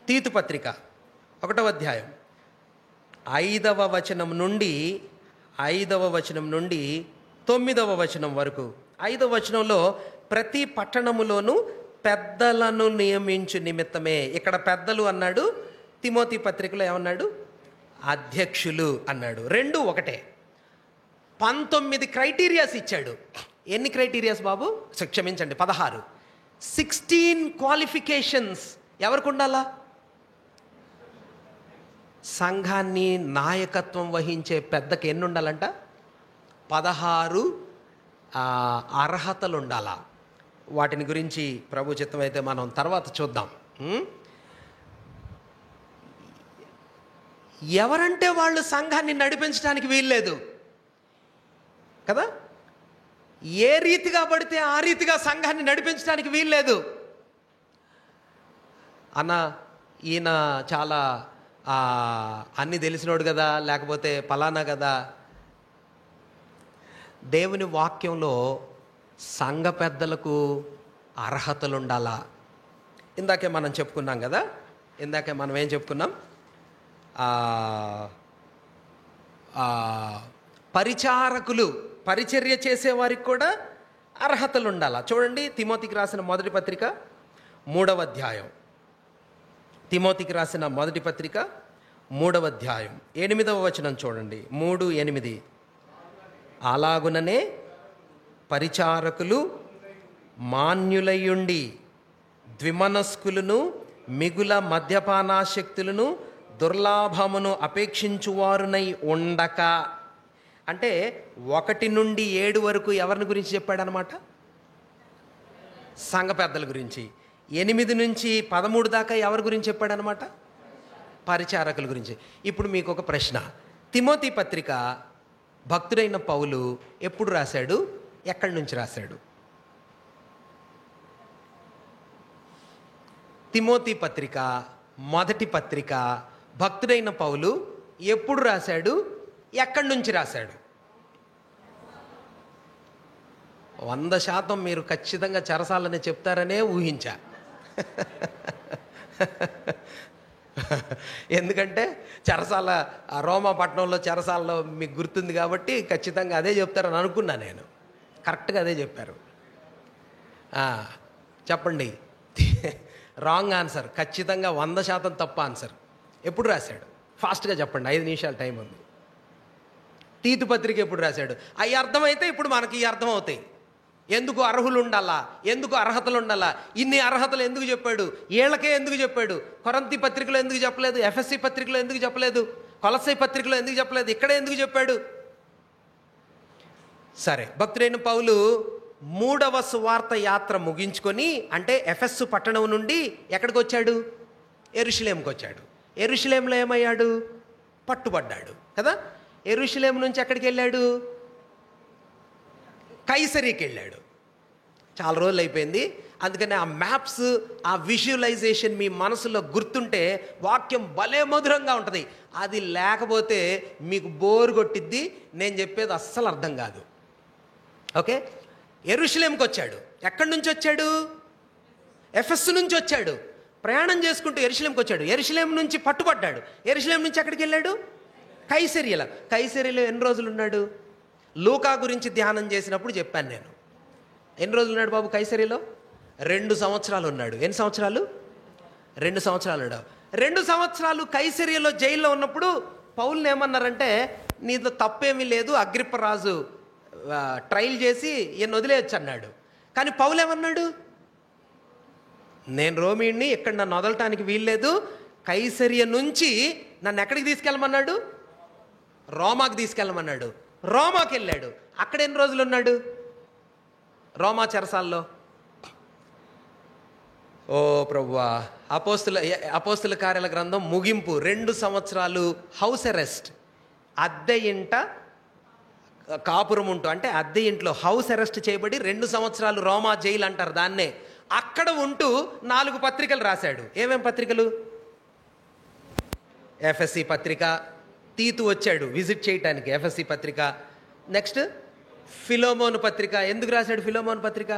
తీతు పత్రిక 1వ అధ్యాయం 5వ వచనం నుండి 9వ వచనం వరకు. 5వ వచనంలో ప్రతి పట్టణములోనూ పెద్దలను నియమించు నిమిత్తమే. ఇక్కడ పెద్దలు అన్నాడు, తిమోతి పత్రికలో ఏమన్నాడు? అధ్యక్షులు అన్నాడు. 2 ఒకటే. 19 క్రైటీరియాస్ ఇచ్చాడు. ఎన్ని క్రైటీరియాస్ బాబు? క్షమించండి, 16. 16 క్వాలిఫికేషన్స్ ఎవరికి ఉండాలా? సంఘాన్ని నాయకత్వం వహించే పెద్దకి ఎన్ని ఉండాలంట? 16 అర్హతలు ఉండాలా. వాటిని గురించి ప్రభు చిత్తం అయితే మనం తర్వాత చూద్దాం. ఎవరంటే వాళ్ళు సంఘాన్ని నడిపించడానికి వీల్లేదు కదా. ఏ రీతిగా పడితే ఆ రీతిగా సంఘాన్ని నడిపించడానికి వీల్లేదు. అన్న ఈయన చాలా అన్నీ తెలిసినోడు కదా, లేకపోతే పలానా కదా. దేవుని వాక్యంలో సంఘ పెద్దలకు అర్హతలు ఉండాలా. ఇందాకే మనం చెప్పుకున్నాం కదా. ఇందాకే మనం ఏం చెప్పుకున్నాం? పరిచారకులు, పరిచర్య చేసేవారికి కూడా అర్హతలు ఉండాలా. చూడండి, తిమోతికి రాసిన మొదటి పత్రిక 3వ అధ్యాయం. తిమోతికి రాసిన మొదటి పత్రిక 3వ అధ్యాయం 8వ వచనం చూడండి. 3:8. అలాగుననే పరిచారకులు మాన్యులయుండి ద్విమనస్కులను, మిగుల మద్యపానాశక్తులను, దుర్లాభమును అపేక్షించువారునై ఉండక. అంటే 1 నుండి 7 వరకు ఎవరిని గురించి చెప్పాడనమాట? సంఘ పెద్దల గురించి. 8 నుంచి 13 దాకా ఎవరి గురించి చెప్పాడనమాట? పరిచారకుల గురించి. ఇప్పుడు మీకు ఒక ప్రశ్న. తిమోతి పత్రిక భక్తుడైన పౌలు ఎప్పుడు రాశాడు? ఎక్కడి నుంచి రాశాడు? తిమోతి పత్రిక మొదటి పత్రిక భక్తుడైన పౌలు ఎప్పుడు రాశాడు? ఎక్కడి నుంచి రాశాడు? 100% మీరు ఖచ్చితంగా చెరసాలని చెప్తారనే ఊహించా. ఎందుకంటే చెరసాల, రోమాపట్నంలో చెరసాలలో మీకు గుర్తుంది కాబట్టి ఖచ్చితంగా అదే చెప్తారని అనుకున్నా నేను. కరెక్ట్గా అదే చెప్పారు. చెప్పండి. Wrong answer. ఖచ్చితంగా 100% తప్ప ఆన్సర్. ఎప్పుడు రాశాడు? ఫాస్ట్గా చెప్పండి, 5 నిమిషాలు టైం ఉంది. తీతు పత్రిక ఎప్పుడు రాశాడు? అవి అర్థమైతే ఇప్పుడు మనకి అర్థమవుతాయి. ఎందుకు అర్హులు ఉండాలా, ఎందుకు అర్హతలు ఉండాలా, ఇన్ని అర్హతలు ఎందుకు చెప్పాడు, వీళ్ళకే ఎందుకు చెప్పాడు, కొరంతి పత్రికలో ఎందుకు చెప్పలేదు, ఎఫ్ఎస్సి పత్రికలో ఎందుకు చెప్పలేదు, కొలస్సై పత్రికలో ఎందుకు చెప్పలేదు, ఇక్కడే ఎందుకు చెప్పాడు? సరే, భక్తుడైన పౌలు 3వ సువార్త యాత్ర ముగించుకొని, అంటే ఎఫెస్సు పట్టణం నుండి ఎక్కడికి వచ్చాడు? యెరూషలేముకి వచ్చాడు. యెరూషలేములో ఏమయ్యాడు? పట్టుబడ్డాడు కదా. యెరూషలేము నుంచి ఎక్కడికి వెళ్ళాడు? కైసరీకి వెళ్ళాడు. చాలా రోజులు అయిపోయింది, అందుకని ఆ మ్యాప్స్, ఆ విజువలైజేషన్ మీ మనసులో గుర్తుంటే వాక్యం భలే మధురంగా ఉంటుంది. అది లేకపోతే మీకు బోరు కొట్టిద్ది, నేను చెప్పేది అస్సలు అర్థం కాదు. ఓకే, యెరూషలేంకి వచ్చాడు. ఎక్కడి నుంచి వచ్చాడు? ఎఫెసు నుంచి వచ్చాడు. ప్రయాణం చేసుకుంటూ యెరూషలేంకి వచ్చాడు. యెరూషలేం నుంచి పట్టుబడ్డాడు. యెరూషలేం నుంచి ఎక్కడికి వెళ్ళాడు? కైసరియలో. కైసరియలో ఎన్ని రోజులు ఉన్నాడు? లూకా గురించి ధ్యానం చేసినప్పుడు చెప్పాను నేను. ఎన్ని రోజులు ఉన్నాడు బాబు కైసరియలో? 2 సంవత్సరాలు ఉన్నాడు. ఎన్ని సంవత్సరాలు? 2 సంవత్సరాలు ఉన్నాడు. 2 సంవత్సరాలు కైసరియలో జైల్లో ఉన్నప్పుడు పౌలుని ఏమన్నారంటే, నీతో తప్పేమీ లేదు, అగ్రిప్ప రాజు ట్రయల్ చేసి ఈయన వదిలేయచ్చు అన్నాడు. కానీ పౌలు ఏమన్నాడు? నేను రోమీయుడిని, ఇక్కడ నన్ను వదలటానికి వీల్లేదు. కైసరియ నుంచి నన్ను ఎక్కడికి తీసుకెళ్ళమన్నాడు? రోమాకి తీసుకెళ్ళమన్నాడు. రోమాకి వెళ్ళాడు. అక్కడ ఎన్ని రోజులు ఉన్నాడు? రోమా చెరసాల్లో. ఓ ప్రభువా, అపోస్తుల కార్యాల గ్రంథం ముగింపు 2 సంవత్సరాలు హౌస్ అరెస్ట్, అద్దె ఇంట కాపురం ఉంటూ, అంటే అద్దె ఇంట్లో హౌస్ అరెస్ట్ చేయబడి 2 సంవత్సరాలు రోమా జైలు అంటారు దాన్నే. అక్కడ ఉంటూ 4 పత్రికలు రాశాడు. ఏమేం పత్రికలు? ఎఫ్ఎస్సి పత్రిక, తీతు వచ్చాడు విజిట్ చేయటానికి, ఎఫ్ఎస్సి పత్రిక. నెక్స్ట్ ఫిలోమోను పత్రిక. ఎందుకు రాశాడు ఫిలోమోను పత్రిక?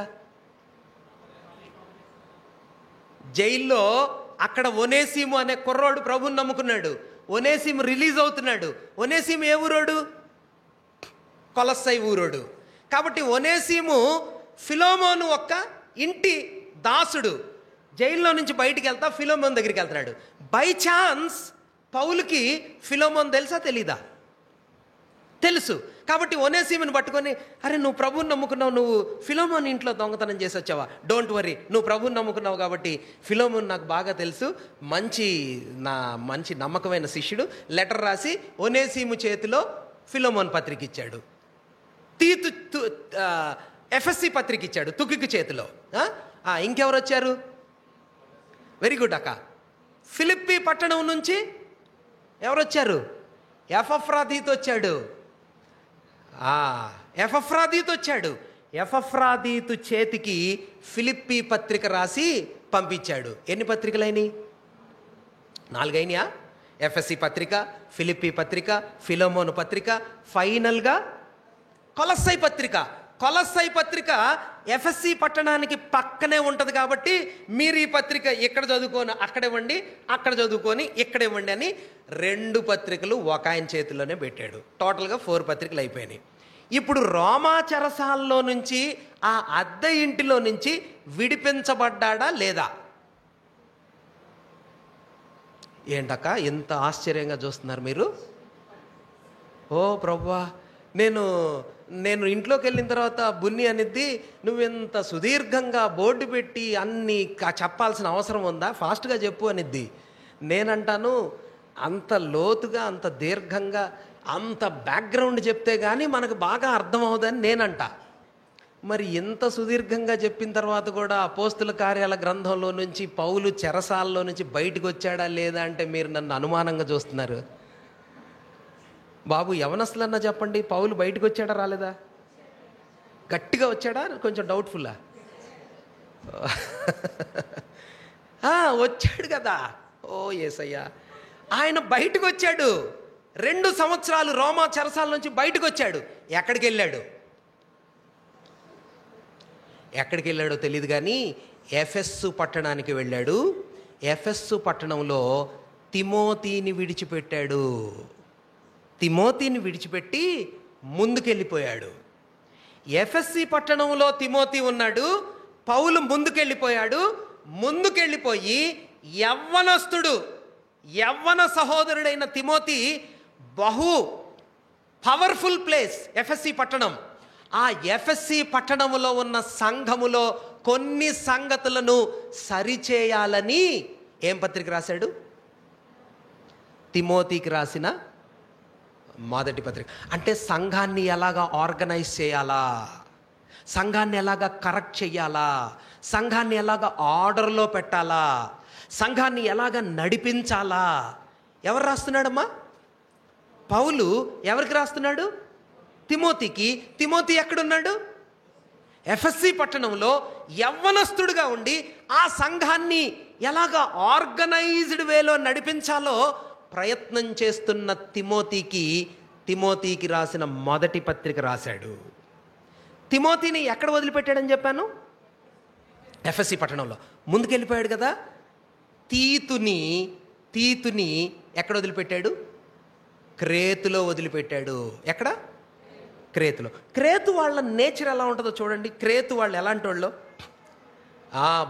జైల్లో అక్కడ ఒనేసిము అనే కుర్రోడు ప్రభుని నమ్ముకున్నాడు. ఒనేసిము రిలీజ్ అవుతున్నాడు. ఒనేసిము ఏ ఊరోడు? కొలస్సై ఊరోడు. కాబట్టి ఒనేసిము ఫిలోమోను ఒక్క ఇంటి దాసుడు. జైల్లో నుంచి బయటికి వెళ్తా ఫిలోమోన్ దగ్గరికి వెళ్తున్నాడు. బై ఛాన్స్ పౌలుకి ఫిలోమోన్ తెలుసా తెలీదా? తెలుసు. కాబట్టి ఒనేసిముని పట్టుకొని, అరే నువ్వు ప్రభువుని నమ్ముకున్నావు, నువ్వు ఫిలోమోన్ ఇంట్లో దొంగతనం చేసి వచ్చావా? డోంట్ వరీ, నువ్వు ప్రభువుని నమ్ముకున్నావు కాబట్టి ఫిలోమోన్ నాకు బాగా తెలుసు, మంచి నమ్మకమైన శిష్యుడు. లెటర్ రాసి ఒనేసిము చేతిలో ఫిలోమోన్ పత్రిక ఇచ్చాడు. తీతు ఎఫ్ఎస్సి పత్రిక ఇచ్చాడు తుకికు చేతిలో. ఇంకెవరు వచ్చారు? వెరీ గుడ్ అక్క. ఫిలిప్పీ పట్టణం నుంచి ఎవరు వచ్చారు? ఎపఫ్రాదీతు వచ్చాడు. ఎపఫ్రాదీతు వచ్చాడు. ఎపఫ్రాదీతు చేతికి ఫిలిప్పీ పత్రిక రాసి పంపించాడు. ఎన్ని పత్రికలైనవి? 4 అయినాయా? ఎఫ్ఎస్సి పత్రిక, ఫిలిప్పీ పత్రిక, ఫిలోమోను పత్రిక, ఫైనల్గా కొలస్సై పత్రిక. కొలస్సై పత్రిక ఎఫ్ఎస్సి పట్టణానికి పక్కనే ఉంటుంది కాబట్టి మీరు ఈ పత్రిక ఇక్కడ చదువుకొని అక్కడ ఇవ్వండి, అక్కడ చదువుకొని ఇక్కడ ఇవ్వండి అని 2 పత్రికలు ఒక ఆయన చేతిలోనే పెట్టాడు. టోటల్గా 4 పత్రికలు అయిపోయినాయి. ఇప్పుడు రోమా చెరసాల్లో నుంచి, ఆ అద్దె ఇంటిలో నుంచి విడిపించబడ్డా లేదా? ఏంటక్క ఇంత ఆశ్చర్యంగా చూస్తున్నారు మీరు? ఓ ప్రభువా, నేను ఇంట్లోకి వెళ్ళిన తర్వాత బున్ని అనిద్ది, నువ్వెంత సుదీర్ఘంగా బోర్డు పెట్టి అన్నీ చెప్పాల్సిన అవసరం ఉందా? ఫాస్ట్గా చెప్పు అనిద్ది. నేనంటాను, అంత లోతుగా, అంత దీర్ఘంగా, అంత బ్యాక్గ్రౌండ్ చెప్తే కానీ మనకు బాగా అర్థమవుదని నేనంట. మరి ఇంత సుదీర్ఘంగా చెప్పిన తర్వాత కూడా అపోస్తుల కార్యాల గ్రంథంలో నుంచి పౌలు చెరసాల్లో నుంచి బయటకు వచ్చాడా లేదా అంటే మీరు నన్ను అనుమానంగా చూస్తున్నారు. బాబు యవనస్తులన్నా చెప్పండి, పౌలు బయటకు వచ్చాడా రాలేదా? గట్టిగా వచ్చాడా? కొంచెం డౌట్ఫుల్లా? వచ్చాడు కదా. ఓ యేసయ్యా, ఆయన బయటకు వచ్చాడు. 2 సంవత్సరాలు రోమా చెరసాల నుంచి బయటకు వచ్చాడు. ఎక్కడికి వెళ్ళాడో తెలియదు కానీ ఎఫెస్సు పట్టణానికి వెళ్ళాడు. ఎఫెస్సు పట్టణంలో తిమోతిని విడిచిపెట్టాడు. తిమోతిని విడిచిపెట్టి ముందుకెళ్ళిపోయాడు. ఎఫెస్సి పట్టణంలో తిమోతి ఉన్నాడు. పౌలు ముందుకెళ్ళిపోయి యవ్వన సహోదరుడైన తిమోతి, బహు పవర్ఫుల్ ప్లేస్ ఎఫెస్సి పట్టణం. ఆ ఎఫెస్సి పట్టణములో ఉన్న సంఘములో కొన్ని సంగతులను సరిచేయాలని ఏం పత్రిక రాశాడు? తిమోతికి రాసిన మొదటి పత్రిక. అంటే సంఘాన్ని ఎలాగా ఆర్గనైజ్ చేయాలా, సంఘాన్ని ఎలాగా కరెక్ట్ చేయాలా, సంఘాన్ని ఎలాగా ఆర్డర్లో పెట్టాలా, సంఘాన్ని ఎలాగా నడిపించాలా ఎవరు రాస్తున్నాడమ్మా? పౌలు ఎవరికి రాస్తున్నాడు? తిమోతికి. తిమోతి ఎక్కడున్నాడు? ఎఫెసీ పట్టణంలో యవ్వనస్తుడిగా ఉండి ఆ సంఘాన్ని ఎలాగ ఆర్గనైజ్డ్ వేలో నడిపించాలో ప్రయత్నం చేస్తున్న తిమోతికి రాసిన మొదటి పత్రిక రాశాడు. తిమోతిని ఎక్కడ వదిలిపెట్టాడని చెప్పాను? ఎఫెసీ పట్టణంలో. ముందుకెళ్ళిపోయాడు కదా. తీతుని ఎక్కడ వదిలిపెట్టాడు? క్రేతులో వదిలిపెట్టాడు. ఎక్కడ? క్రేతులో. క్రేతు వాళ్ళ నేచర్ ఎలా ఉంటుందో చూడండి. క్రేతు వాళ్ళు ఎలాంటి వాళ్ళు?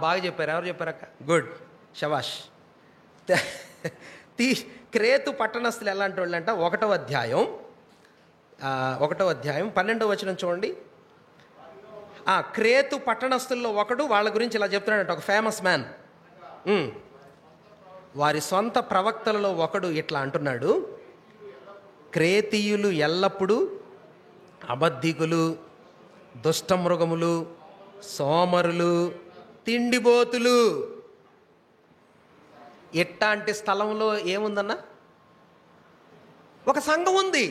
బాగా చెప్పారు. ఎవరు చెప్పారక్క? గుడ్, శబాష్. క్రేతు పట్టణస్థులు ఎలాంటి వాళ్ళు అంట? 1వ అధ్యాయం 12వ వచనం చూడండి. క్రేతు పట్టణస్థుల్లో ఒకడు వాళ్ళ గురించి ఇలా చెప్తున్నాడంట, ఒక ఫేమస్ మ్యాన్. వారి సొంత ప్రవక్తలలో ఒకడు ఇట్లా అంటున్నాడు, క్రేతీయులు ఎల్లప్పుడూ అబద్ధికులు, దుష్టమృగములు, సోమరులు, తిండిబోతులు. ఇట్లాంటి స్థలంలో ఏముందన్నా? ఒక సంఘం ఉంది.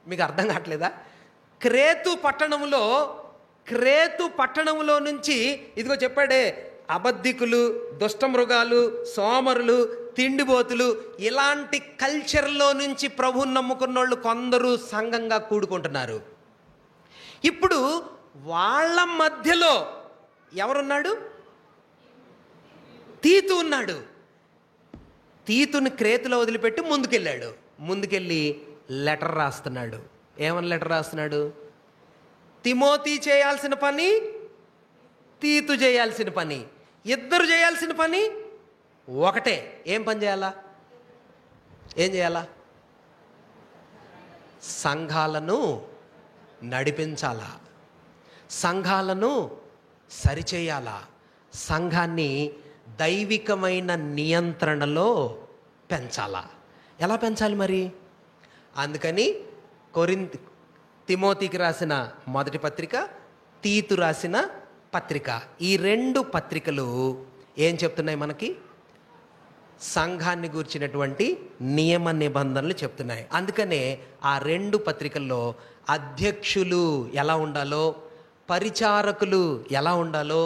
మీకు అర్థం కావట్లేదా? క్రేతు పట్టణంలో నుంచి ఇదిగో చెప్పాడే, అబద్ధికులు, దుష్టమృగాలు, సోమరులు, తిండిబోతులు, ఇలాంటి కల్చర్లో నుంచి ప్రభువుని నమ్ముకున్నోళ్ళు కొందరు సంఘంగా కూడుకుంటున్నారు. ఇప్పుడు వాళ్ళ మధ్యలో ఎవరున్నాడు? తీతు ఉన్నాడు. తీతుని క్రేతులో వదిలిపెట్టి ముందుకెళ్ళి లెటర్ రాస్తున్నాడు. ఏమని లెటర్ రాస్తున్నాడు? తిమోతి చేయాల్సిన పని, తీతు చేయాల్సిన పని, ఇద్దరు చేయాల్సిన పని ఒకటే. ఏం పని చేయాలా? ఏం చేయాలా? సంఘాలను నడిపించాలా, సంఘాలను సరిచేయాలా, సంఘాన్ని దైవికమైన నియంత్రణలో పెంచాలా. ఎలా పెంచాలి మరి? అందుకని తిమోతికి రాసిన మొదటి పత్రిక, తీతు రాసిన పత్రిక, ఈ 2 పత్రికలు ఏం చెప్తున్నాయి మనకి? సంఘాన్ని గూర్చినటువంటి నియమ నిబంధనలు చెప్తున్నాయి. అందుకనే ఆ 2 పత్రికల్లో అధ్యక్షులు ఎలా ఉండాలో, పరిచారకులు ఎలా ఉండాలో,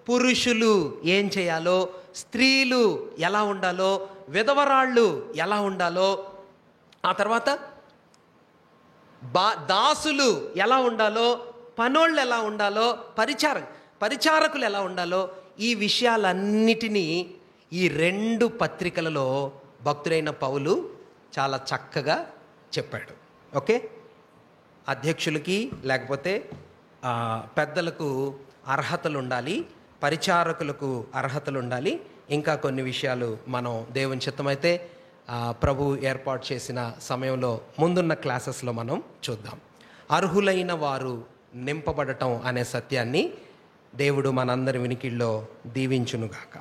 పురుషులు ఏం చేయాలో, స్త్రీలు ఎలా ఉండాలో, విధవరాళ్ళు ఎలా ఉండాలో, ఆ తర్వాత దాసులు ఎలా ఉండాలో, పనోళ్ళు ఎలా ఉండాలో, పరిచారకులు ఎలా ఉండాలో, ఈ విషయాలన్నిటినీ ఈ 2 పత్రికలలో భక్తుడైన పౌలు చాలా చక్కగా చెప్పాడు. ఓకే, అధ్యక్షులకి లేకపోతే పెద్దలకు అర్హతలు ఉండాలి, పరిచారకులకు అర్హతలు ఉండాలి. ఇంకా కొన్ని విషయాలు మనం దేవుని చిత్తమైతే ప్రభు ఏర్పాటు చేసిన సమయంలో ముందున్న క్లాసెస్లో మనం చూద్దాం. అర్హులైన వారు నింపబడటం అనే సత్యాన్ని దేవుడు మనందరి వినికిల్లో దీవించునుగాక.